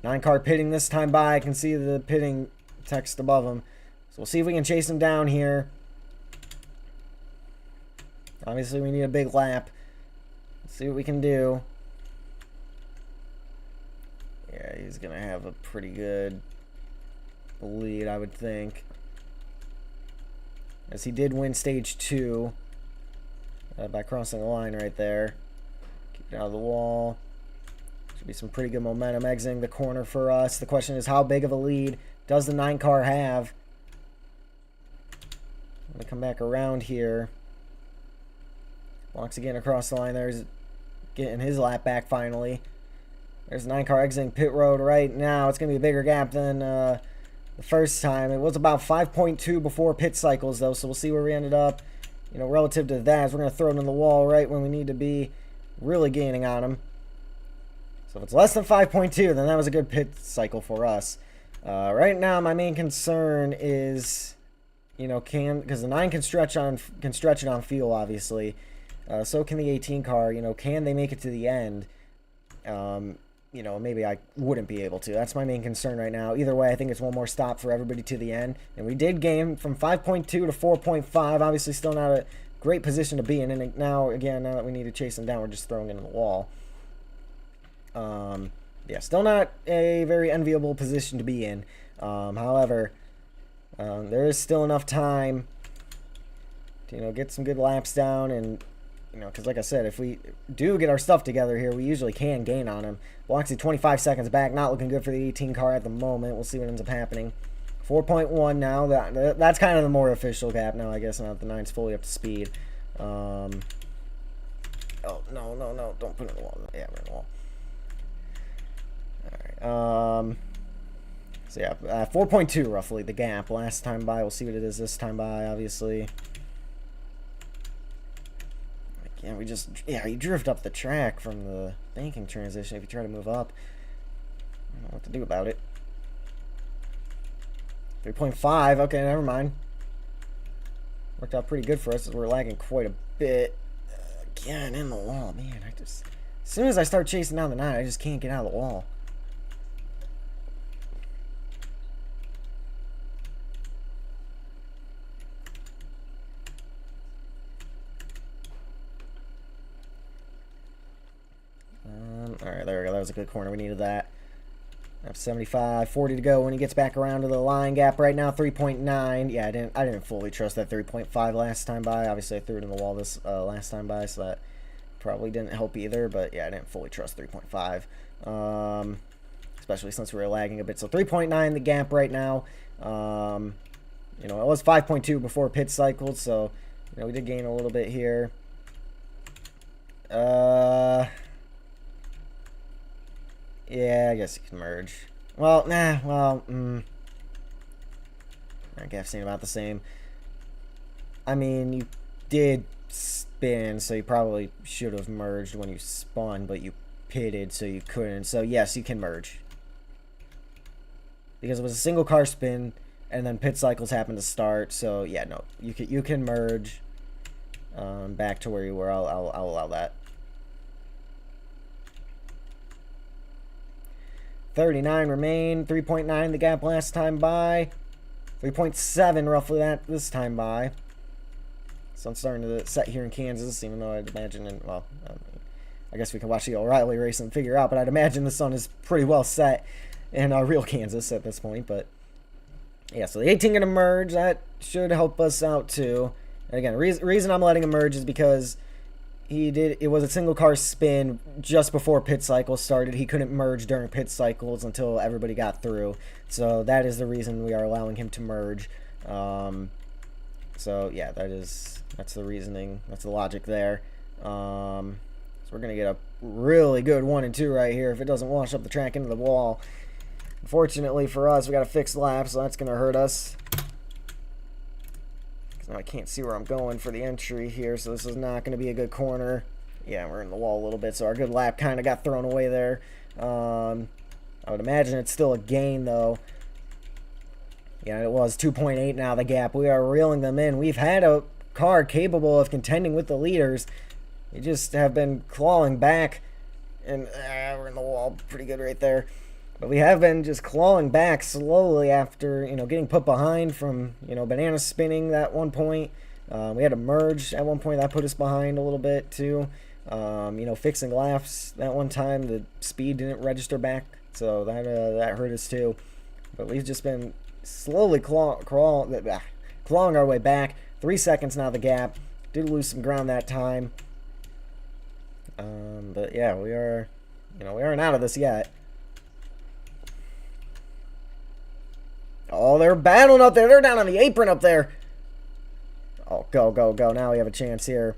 [SPEAKER 1] 9 car pitting this time by. I can see the pitting text above him. So we'll see if we can chase him down here. Obviously, we need a big lap. Let's see what we can do. Yeah, he's going to have a pretty good lead, I would think. As he did win stage 2 by crossing the line right there. Keep it out of the wall. Should be some pretty good momentum exiting the corner for us. The question is, how big of a lead does the 9 car have? I'm going to come back around here. Walks again across the line. There's getting his lap back finally. There's the 9 car exiting pit road right now. It's going to be a bigger gap than... the first time. It was about 5.2 before pit cycles, though, so we'll see where we ended up, you know, relative to that. We're going to throw it in the wall right when we need to be really gaining on him. So if it's less than 5.2, then that was a good pit cycle for us. Right now, my main concern is, you know, because the 9 can stretch it on fuel, obviously. So can the 18 car. You know, can they make it to the end? You know, maybe I wouldn't be able to. That's my main concern right now. Either way, I think it's one more stop for everybody to the end. And we did gain from 5.2 to 4.5. Obviously, still not a great position to be in. And now, again, now that we need to chase him down, we're just throwing it in the wall. Yeah, still not a very enviable position to be in. However, there is still enough time to, you know, get some good laps down and... You know, because like I said, if we do get our stuff together here, we usually can gain on him. Bloxy 25 seconds back, not looking good for the 18 car at the moment. We'll see what ends up happening. 4.1 now. That's kind of the more official gap now, I guess, now that the 9's fully up to speed. Oh, no. Don't put it in the wall. Yeah, we're in the wall. Alright. So, yeah, 4.2 roughly, the gap. Last time by. We'll see what it is this time by, obviously. Yeah, you drift up the track from the banking transition if you try to move up. I don't know what to do about it. 3.5, okay, never mind. Worked out pretty good for us as we're lagging quite a bit. Again, in the wall, man. As soon as I start chasing down the 9, I just can't get out of the wall. Alright, there we go. That was a good corner. We needed that. That's 75, 40 to go when he gets back around to the line gap right now, 3.9. Yeah, I didn't fully trust that 3.5 last time by. Obviously, I threw it in the wall this last time by, so that probably didn't help either. But yeah, I didn't fully trust 3.5, especially since we were lagging a bit. So 3.9 the gap right now. You know, it was 5.2 before pit cycled, so you know we did gain a little bit here. Yeah, I guess you can merge. Well, nah, well, I guess about the same. I mean, you did spin, so you probably should have merged when you spun, but you pitted, so you couldn't. So, yes, you can merge. Because it was a single car spin, and then pit cycles happened to start, so, yeah, no, you can merge back to where you were. I'll allow that. 39 remain, 3.9 the gap last time by, 3.7 roughly that this time by. So I'm starting to set here in Kansas, even though I'd imagine, well, I guess we can watch the O'Reilly race and figure out, but I'd imagine the sun is pretty well set in real Kansas at this point. But yeah, so the 18 gonna merge, that should help us out too. And again, reason I'm letting him merge is because it was a single car spin just before pit cycle started. He couldn't merge during pit cycles until everybody got through. So that is the reason we are allowing him to merge. So yeah, that's the reasoning. That's the logic there. So we're going to get a really good 1 and 2 right here if it doesn't wash up the track into the wall. Unfortunately for us, we got a fixed lap, so that's going to hurt us. Now I can't see where I'm going for the entry here, so this is not going to be a good corner. Yeah, we're in the wall a little bit, so our good lap kind of got thrown away there. I would imagine it's still a gain, though. Yeah, it was 2.8 now, the gap. We are reeling them in. We've had a car capable of contending with the leaders. We just have been clawing back, and we're in the wall pretty good right there. But we have been just clawing back slowly after, you know, getting put behind from, you know, banana spinning that one point. We had a merge at one point that put us behind a little bit too. You know, fixing laps that one time, the speed didn't register back, so that hurt us too. But we've just been slowly clawing our way back. 3 seconds now the gap. Did lose some ground that time. But yeah, we aren't out of this yet. Oh, they're battling up there. They're down on the apron up there. Oh, go, go, go. Now we have a chance here.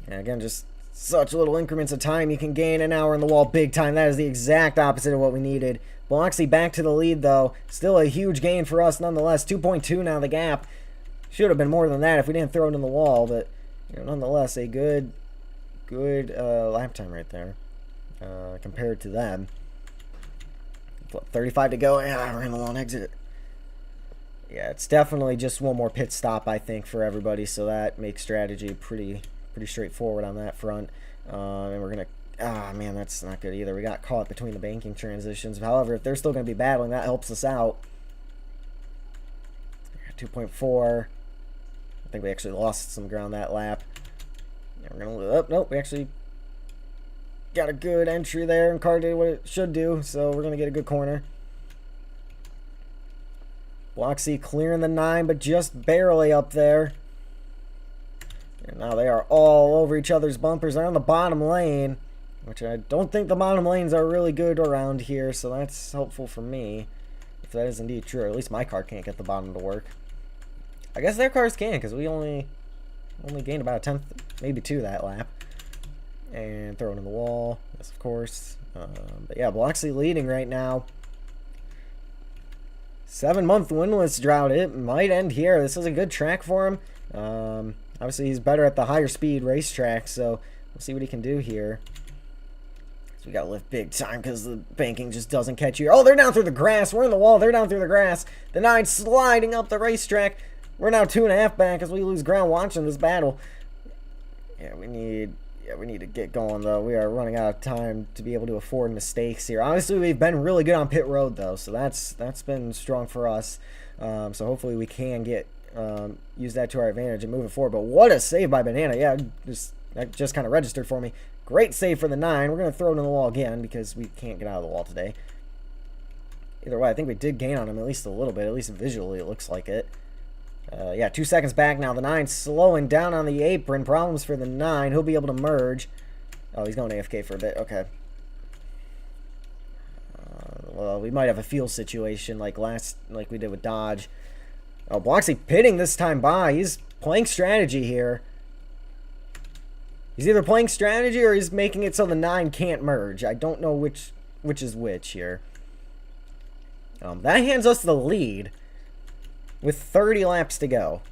[SPEAKER 1] And again, just such little increments of time you can gain, and now we're in the wall big time. That is the exact opposite of what we needed. Biloxi back to the lead, though. Still a huge gain for us, nonetheless. 2.2 now the gap. Should have been more than that if we didn't throw it in the wall, but you know, nonetheless, a good lap time right there compared to them. 35 to go. Yeah, we're in the long exit. Yeah, it's definitely just one more pit stop, I think, for everybody, so that makes strategy pretty straightforward on that front. And we're gonna, man, that's not good either. We got caught between the banking transitions. However, if they're still gonna be battling, that helps us out. 2.4. I think we actually lost some ground that lap. Yeah, we're gonna nope, we actually got a good entry there, and car did what it should do, so we're going to get a good corner. Biloxi clearing the 9, but just barely up there. And now they are all over each other's bumpers. They're on the bottom lane, which I don't think the bottom lanes are really good around here, so that's helpful for me, if that is indeed true. At least my car can't get the bottom to work. I guess their cars can, because we only gained about a tenth, maybe 2 that lap. And throw it in the wall. Yes, of course. But yeah, Biloxi leading right now. 7-month winless drought. It might end here. This is a good track for him. Obviously, he's better at the higher speed racetrack, so we'll see what he can do here. So we got to lift big time because the banking just doesn't catch you. Oh, they're down through the grass. We're in the wall. They're down through the grass. The 9 sliding up the racetrack. We're now 2.5 back as we lose ground watching this battle. Yeah, we need to get going, though. We are running out of time to be able to afford mistakes here. Obviously, we've been really good on pit road, though, so that's been strong for us. So hopefully we can use that to our advantage and move it forward. But what a save by Banana. Yeah, that just kind of registered for me. Great save for the 9. We're going to throw it in the wall again because we can't get out of the wall today. either way, I think we did gain on him at least a little bit. At least visually, it looks like it. Yeah, 2 seconds back now. The 9 slowing down on the apron. Problems for the 9. He'll be able to merge. Oh, he's going AFK for a bit. Okay. Well, we might have a fuel situation like we did with Dodge. Oh, Bloxy pitting this time by. He's playing strategy here. He's either playing strategy or he's making it so the 9 can't merge. I don't know which is which here. That hands us the lead with 30 laps to go.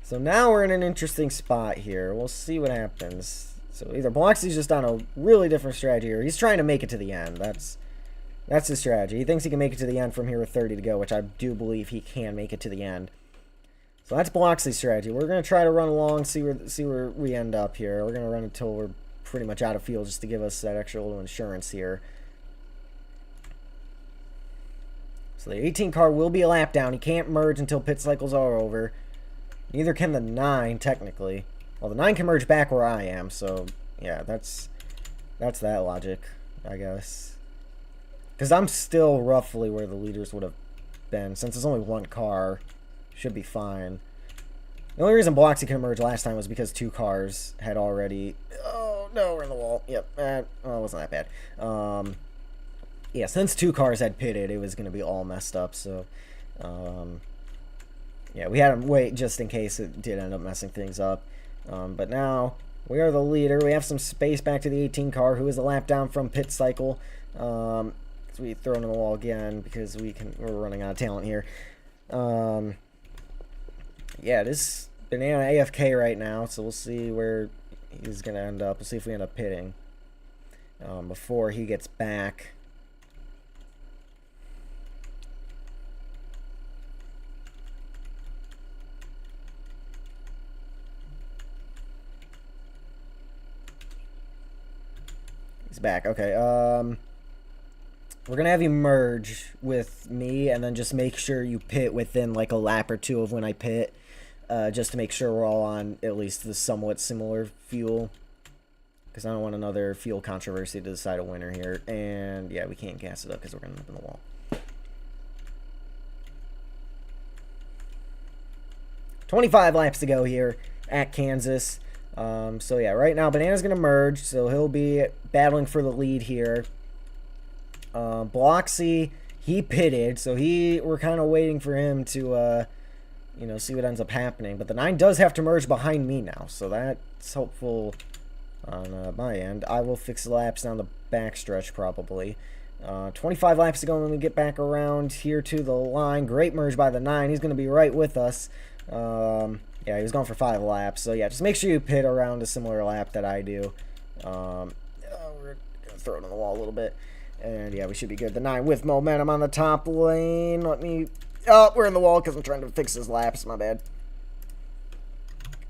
[SPEAKER 1] So now we're in an interesting spot here. We'll see what happens. So either Bloxy's just on a really different strategy or he's trying to make it to the end. That's his strategy. He thinks he can make it to the end from here with 30 to go, which I do believe he can make it to the end. So that's Bloxy's strategy. We're going to try to run along, see where we end up here. We're going to run until we're pretty much out of fuel just to give us that extra little insurance here. So the 18 car will be a lap down. He can't merge until pit cycles are over. Neither can the 9, technically. Well, the 9 can merge back where I am, so yeah, that's that logic, I guess. Because I'm still roughly where the leaders would have been. Since there's only one car, should be fine. The only reason Bloxy could emerge last time was because 2 cars had already... Oh, no, we're in the wall. Yep. Well, it wasn't that bad. Yeah, since 2 cars had pitted, it was going to be all messed up, so... yeah, we had him wait just in case it did end up messing things up. But now, we are the leader. We have some space back to the 18 car, who is a lap down from pit cycle. We throw it in the wall again because we're running out of talent here. Yeah, this Banana AFK right now, so we'll see where he's gonna end up. We'll see if we end up pitting before he gets back. He's back. Okay. We're going to have you merge with me and then just make sure you pit within like a lap or 2 of when I pit. Just to make sure we're all on at least the somewhat similar fuel. Because I don't want another fuel controversy to decide a winner here. And yeah, we can't gas it up because we're going to end up in the wall. 25 laps to go here at Kansas. So yeah, right now Banana's going to merge. So he'll be battling for the lead here. Bloxy, he pitted, so we're kind of waiting for him to, you know, see what ends up happening. But the 9 does have to merge behind me now, so that's hopeful on my end. I will fix the laps down the backstretch probably. 25 laps to go when we get back around here to the line. Great merge by the 9. He's going to be right with us. Yeah, he was going for 5 laps. So yeah, just make sure you pit around a similar lap that I do. We're going to throw it on the wall a little bit. And yeah, we should be good. The 9 with momentum on the top lane. Oh, we're in the wall because I'm trying to fix his laps. My bad.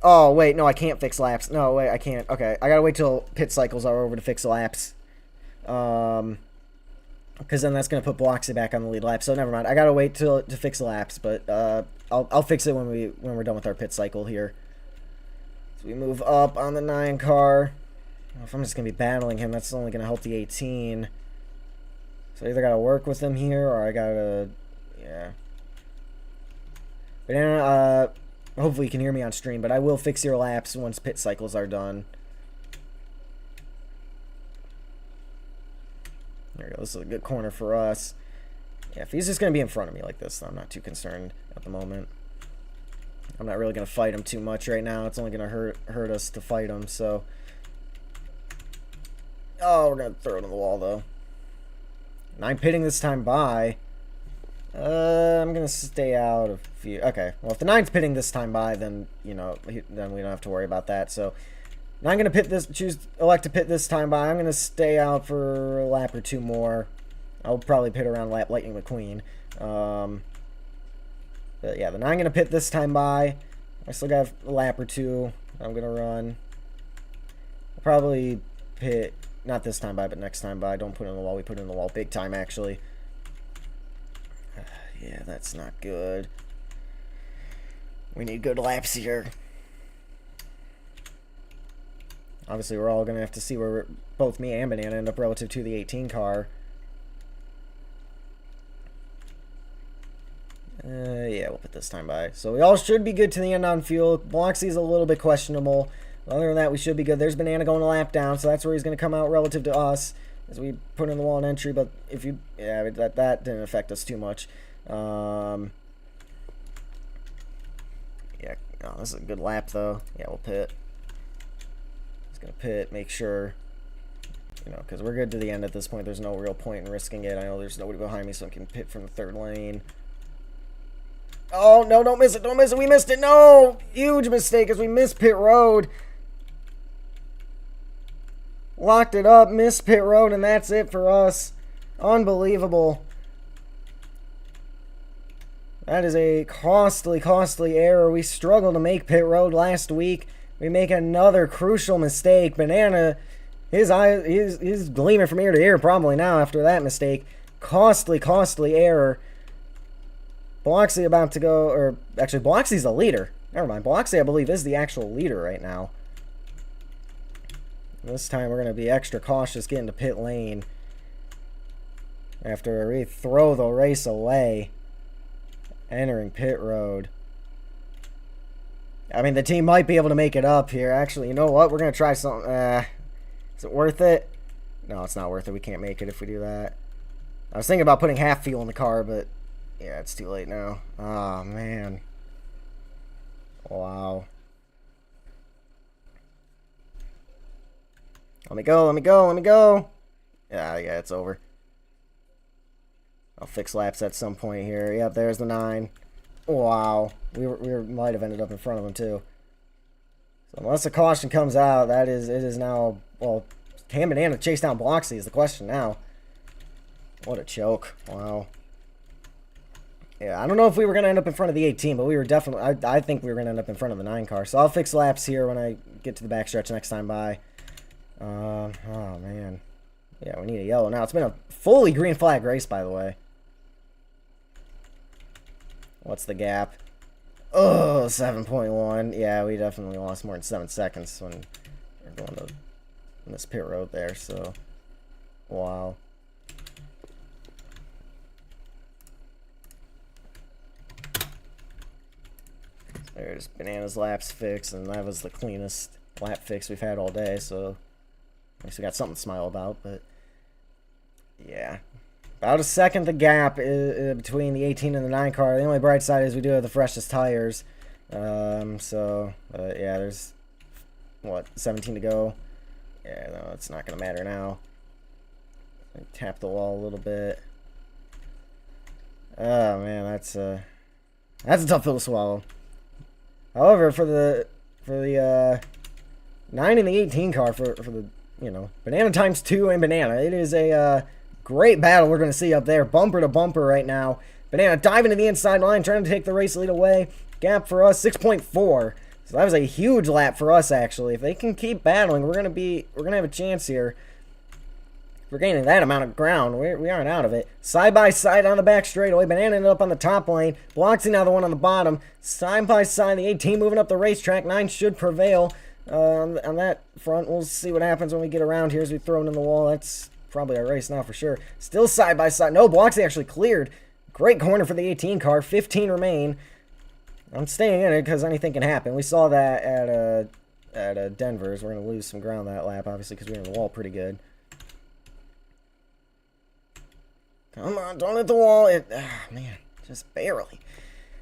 [SPEAKER 1] Oh, wait. No, I can't fix laps. No, wait. I can't. Okay. I got to wait till pit cycles are over to fix laps. Because then that's going to put Bloxy back on the lead lap. So never mind. I got to wait to fix laps. But I'll fix it when we're done with our pit cycle here. So we move up on the 9 car. If I'm just going to be battling him, that's only going to help the 18. So I either gotta work with him here, or I gotta, yeah. But then, hopefully you can hear me on stream, but I will fix your laps once pit cycles are done. There we go. This is a good corner for us. Yeah, if he's just gonna be in front of me like this, I'm not too concerned at the moment. I'm not really gonna fight him too much right now. It's only gonna hurt us to fight him. So, oh, we're gonna throw it on the wall though. 9 pitting this time by. I'm going to stay out of few. Okay, well, if the 9's pitting this time by, then, you know, then we don't have to worry about that. So, 9 going to pit this, elect to pit this time by. I'm going to stay out for a lap or 2 more. I'll probably pit around Lightning McQueen. But yeah, the 9 going to pit this time by. I still got a lap or 2 I'm going to run. I'll probably pit... Not this time by, but next time by. Don't put it in the wall. We put it in the wall big time, actually. Yeah, that's not good. We need good laps here. Obviously, we're all going to have to see where both me and Banana end up relative to the 18 car. yeah, we'll put this time by. So we all should be good to the end on fuel. Bloxy's a little bit questionable. Other than that, we should be good. There's Banana going a lap down, so that's where he's going to come out relative to us as we put in the wall and entry. But if you, yeah, that didn't affect us too much. Yeah, oh, this is a good lap though. Yeah, we'll pit. He's going to pit, make sure, you know, because we're good to the end at this point. There's no real point in risking it. I know there's nobody behind me, so I can pit from the third lane. Oh, no, don't miss it. Don't miss it. We missed it. No! Huge mistake as we missed pit road. Locked it up, missed pit road, and that's it for us. Unbelievable. That is a costly, costly error. We struggled to make pit road last week. We make another crucial mistake. Banana, his gleaming from ear to ear probably now after that mistake. Costly, costly error. Bloxy about to go, or actually Bloxy's the leader. Never mind. Bloxy, I believe, is the actual leader right now. This time we're going to be extra cautious getting to pit lane after we throw the race away. Entering pit road. I mean, the team might be able to make it up here. Actually, you know what? We're going to try something. Is it worth it? No, it's not worth it. We can't make it if we do that. I was thinking about putting half fuel in the car, but yeah, it's too late now. Oh, man. Wow. Let me go, let me go, let me go. Yeah, it's over. I'll fix laps at some point here. Yep, there's the 9. Wow. We might have ended up in front of him, too. So unless a caution comes out, it is now, well, can Banana chase down Bloxy is the question now. What a choke. Wow. Yeah, I don't know if we were going to end up in front of the 18, but we were definitely, I think we were going to end up in front of the 9 car. So I'll fix laps here when I get to the backstretch next time by. Oh, man. Yeah, we need a yellow now. It's been a fully green flag race, by the way. What's the gap? Oh, 7.1. Yeah, we definitely lost more than 7 seconds when we're going to this pit road there, so. Wow. There's Banana's laps fix, and that was the cleanest lap fix we've had all day, so at least we got something to smile about, but yeah. About a second the gap between the 18 and the 9 car. The only bright side is we do have the freshest tires. Yeah, there's, what, 17 to go? Yeah, no, it's not going to matter now. Tap the wall a little bit. Oh, man, that's a tough pill to swallow. However, for the 9 and the 18 car, for the, you know, Banana times 2 and Banana, it is a great battle we're going to see up there. Bumper to bumper right now. Banana diving to the inside line, trying to take the race lead away. Gap for us, 6.4. So that was a huge lap for us, actually. If they can keep battling, we're going to have a chance here. If we're gaining that amount of ground, we aren't out of it. Side by side on the back straightaway. Banana ended up on the top lane. Bloxy now the one on the bottom. Side by side, the 18 moving up the racetrack. 9 should prevail on that front. We'll see what happens when we get around here as we throw it in the wall. That's probably our race now for sure. Still side by side. No, Bloxy actually cleared. Great corner for the 18 car. 15 remain. I'm staying in it because anything can happen. We saw that at Denver's. We're going to lose some ground that lap, obviously, because we were in the wall pretty good. Come on, don't hit the wall. Man, just barely.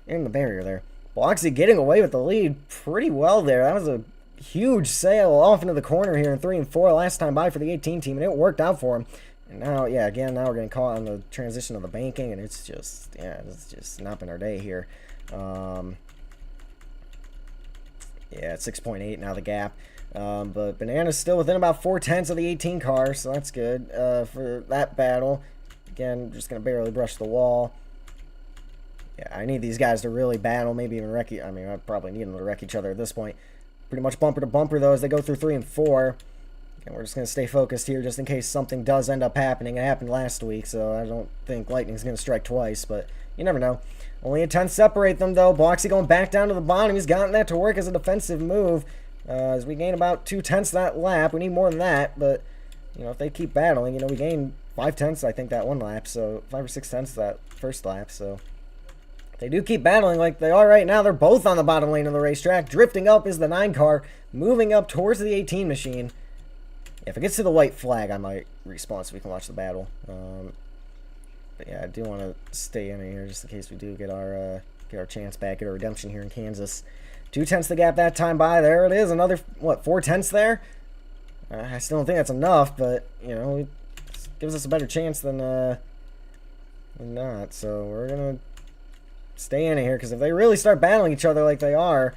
[SPEAKER 1] In the barrier there. Bloxy getting away with the lead pretty well there. That was a huge sail off into the corner here in 3 and 4 last time by for the 18 team, and it worked out for him. And now, yeah, again, now we're getting caught on the transition of the banking, and it's just not been our day here. Yeah, it's 6.8 now, the gap. But Banana's still within about 4/10 of the 18 car, so that's good for that battle. Again, just going to barely brush the wall. Yeah, I need these guys to really battle, maybe even wreck I mean, I probably need them to wreck each other at this point. Pretty much bumper to bumper, though, as they go through 3 and 4. And we're just going to stay focused here just in case something does end up happening. It happened last week, so I don't think lightning's going to strike twice, but you never know. Only a 10 separate them, though. Bloxy going back down to the bottom. He's gotten that to work as a defensive move. As we gain about 2/10 that lap. We need more than that, but, you know, if they keep battling, you know, we gain 5/10, I think, that one lap, so 5 or 6/10 that first lap, so they do keep battling like they are right now. They're both on the bottom lane of the racetrack. Drifting up is the 9 car, moving up towards the 18 machine. If it gets to the white flag, I might respawn so we can watch the battle. But yeah, I do want to stay in here just in case we do get our chance back, get a redemption here in Kansas. 2/10 the gap that time by. There it is. Another, what, 4/10 there? I still don't think that's enough, but, you know, it gives us a better chance than not. So we're going to stay in here, because if they really start battling each other like they are,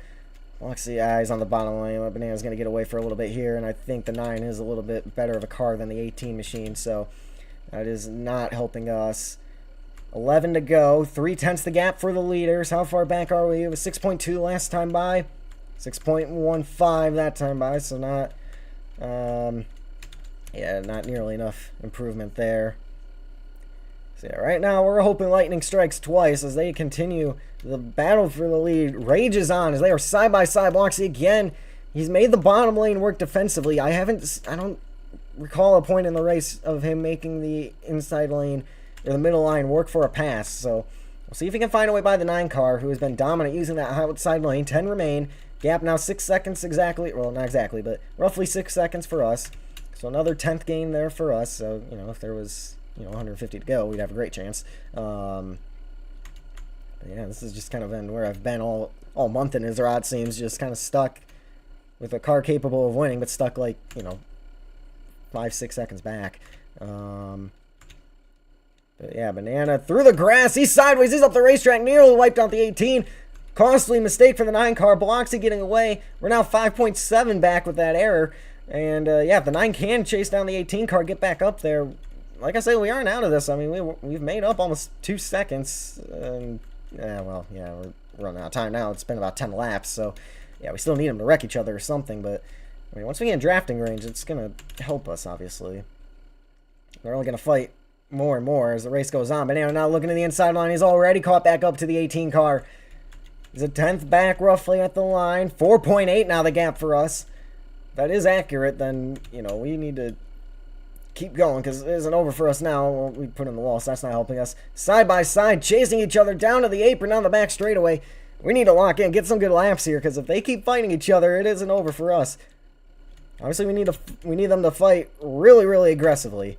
[SPEAKER 1] well, let's see, he's on the bottom lane. Banana's going to get away for a little bit here, and I think the 9 is a little bit better of a car than the 18 machine, so that is not helping us. 11 to go. 3/10 the gap for the leaders. How far back are we? It was 6.2 last time by. 6.15 that time by, so not, yeah, not nearly enough improvement there. So yeah, right now we're hoping lightning strikes twice as they continue. The battle for the lead rages on as they are side by side. Bloxy again. He's made the bottom lane work defensively. I don't recall a point in the race of him making the inside lane or the middle line work for a pass. So we'll see if he can find a way by the 9 car, who has been dominant using that outside lane. 10 remain. Gap now 6 seconds exactly. Well, not exactly, but roughly 6 seconds for us. So another 10th gain there for us. So, you know, if there was, you know, 150 to go, we'd have a great chance. But yeah, this is just kind of been where I've been all month in Izard, seems, just kind of stuck with a car capable of winning, but stuck like, you know, 5-6 seconds back. But yeah, Banana through the grass. He's sideways. He's up the racetrack. Nearly wiped out the 18. Costly mistake for the 9 car. Bloxy getting away. We're now 5.7 back with that error. And yeah, if the 9 can chase down the 18 car, get back up there. Like I said, we aren't out of this. I mean, we've made up almost 2 seconds. Yeah, well, yeah, we're running out of time now. It's been about 10 laps. So yeah, we still need them to wreck each other or something. But I mean, once we get in drafting range, it's going to help us, obviously. We're only going to fight more and more as the race goes on. Banana now looking to the inside line. He's already caught back up to the 18 car. He's a 10th back roughly at the line. 4.8 now the gap for us. If that is accurate, then, you know, we need to keep going, because it isn't over for us now. Well, we put in the wall, so that's not helping us. Side by side, chasing each other down to the apron, down the back straightaway. We need to lock in, get some good laps here, because if they keep fighting each other, it isn't over for us. Obviously, we need them to fight really, really aggressively,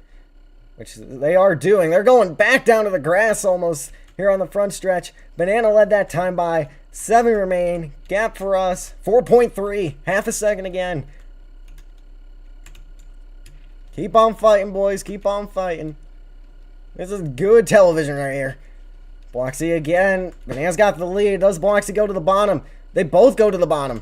[SPEAKER 1] which they are doing. They're going back down to the grass almost here on the front stretch. Banana led that time by. 7 remain. Gap for us, 4.3. Half a second again. Keep on fighting, boys. Keep on fighting. This is good television right here. Bloxy again. Banana's got the lead. Does Bloxy go to the bottom? They both go to the bottom.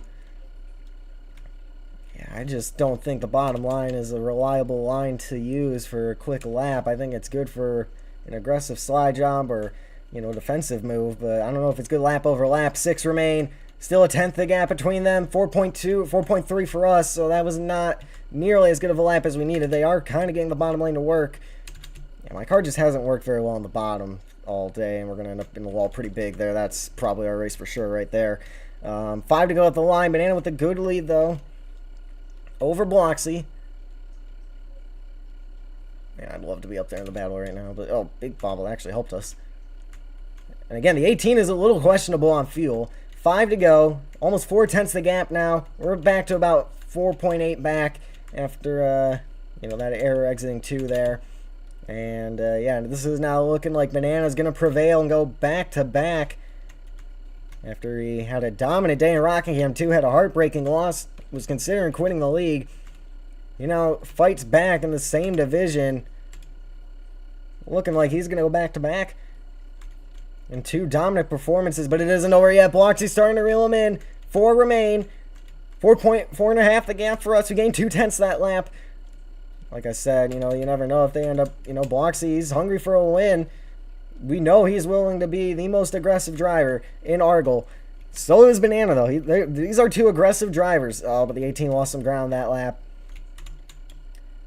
[SPEAKER 1] Yeah, I just don't think the bottom line is a reliable line to use for a quick lap. I think it's good for an aggressive slide job or, you know, defensive move, but I don't know if it's good lap over lap. 6 remain. Still a 10th the gap between them. 4.2, 4.3 for us, so that was not nearly as good of a lap as we needed. They are kind of getting the bottom lane to work. Yeah, my car just hasn't worked very well on the bottom all day, and we're going to end up in the wall pretty big there. That's probably our race for sure right there. 5 to go at the line. Banana with a good lead, though, over Bloxy. Man, I'd love to be up there in the battle right now, but oh, Big Bobble actually helped us. And again, the 18 is a little questionable on fuel. 5 to go. Almost 4/10 the gap now. We're back to about 4.8 back after, you know, that error exiting 2 there. And, yeah, this is now looking like Banana's going to prevail and go back-to-back. After he had a dominant day in Rockingham, too, had a heartbreaking loss, was considering quitting the league. He now fights back in the same division. Looking like he's going to go back-to-back. And 2 dominant performances, but it isn't over yet. Bloxy's starting to reel him in. 4 remain. 4.5 the gap for us. We gained 2/10 that lap. Like I said, you know, you never know if they end up, you know, Bloxy's hungry for a win. We know he's willing to be the most aggressive driver in Argyle. So is Banana, though. These are 2 aggressive drivers. Oh, but the 18 lost some ground that lap.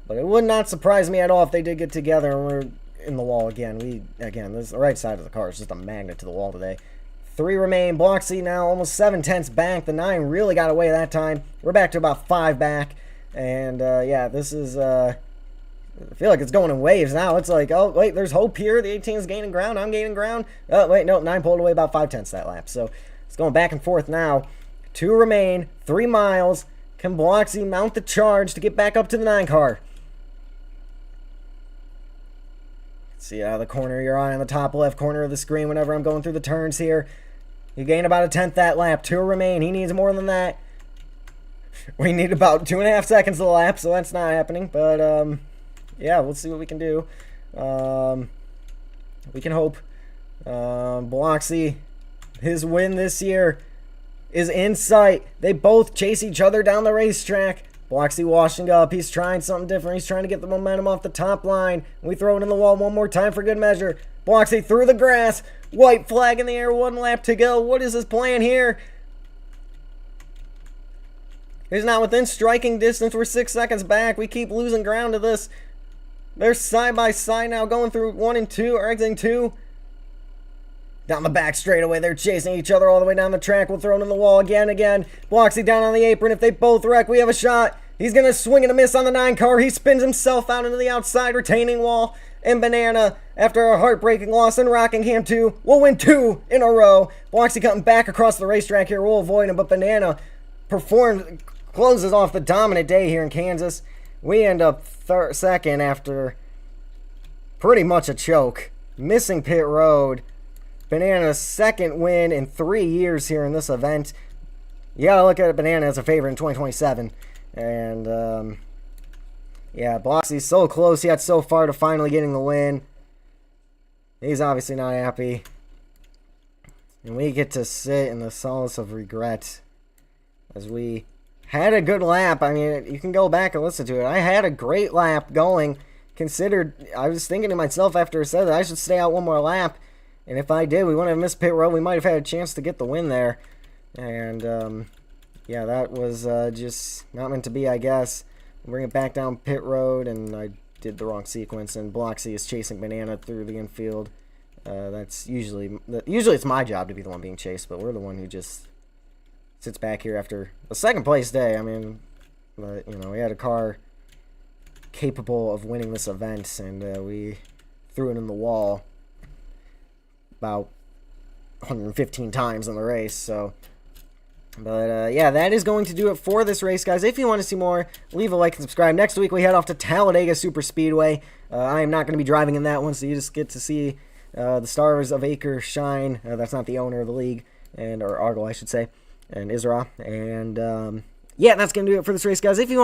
[SPEAKER 1] But it would not surprise me at all if they did get together and we're in the wall again. This the right side of the car is just a magnet to the wall today. 3 remain. Bloxy now almost 7/10 back. The 9 really got away that time. We're back to about 5 back. And yeah, this is I feel like it's going in waves now. It's like, oh, wait, there's hope here. The 18 is gaining ground. I'm gaining ground. Oh, wait, no, 9 pulled away about 5/10 that lap. So it's going back and forth now. 2 remain, 3 miles. Can Biloxi mount the charge to get back up to the 9 car? See out of the corner you're on the top left corner of the screen whenever I'm going through the turns here. You gain about a 10th that lap. 2 remain. He needs more than that. We need about 2.5 seconds to the lap, so that's not happening. But, yeah, we'll see what we can do. We can hope. Biloxi, his win this year is in sight. They both chase each other down the racetrack. Biloxi washing up. He's trying something different. He's trying to get the momentum off the top line. We throw it in the wall one more time for good measure. Biloxi through the grass. White flag in the air. 1 lap to go. What is his plan here? He's not within striking distance. We're 6 seconds back. We keep losing ground to this. They're side by side now, going through 1 and 2, or exiting 2. Down the back straightaway, they're chasing each other all the way down the track. We'll throw it in the wall again. Biloxi down on the apron. If they both wreck, we have a shot. He's going to swing and a miss on the 9 car. He spins himself out into the outside retaining wall. And Banana, after a heartbreaking loss in Rockingham 2, will win 2 in a row. Biloxi coming back across the racetrack here. We'll avoid him, but Banana closes off the dominant day here in Kansas. We end up second after pretty much a choke. Missing pit road. Banana's second win in 3 years here in this event. You gotta look at Banana as a favorite in 2027. And, yeah, Biloxi's so close yet so far to finally getting the win. He's obviously not happy. And we get to sit in the solace of regret as we had a good lap. I mean, you can go back and listen to it. I had a great lap going. I was thinking to myself after I said that I should stay out one more lap. And if I did, we wouldn't have missed pit road. We might have had a chance to get the win there. And, yeah, that was just not meant to be, I guess. Bring it back down pit road, and I did the wrong sequence. And Biloxi is chasing Banana through the infield. That's usually it's my job to be the one being chased, but we're the one who just sits back here after a second place day. I mean, but, you know, we had a car capable of winning this event, and we threw it in the wall about 115 times in the race. So, but yeah, that is going to do it for this race, guys. If you want to see more, leave a like and subscribe. Next week we head off to Talladega Super Speedway. I am not going to be driving in that one, so you just get to see the stars of Acre shine. That's not the owner of the league, or Argo, I should say, and Isra. And yeah, that's going to do it for this race, guys. If you want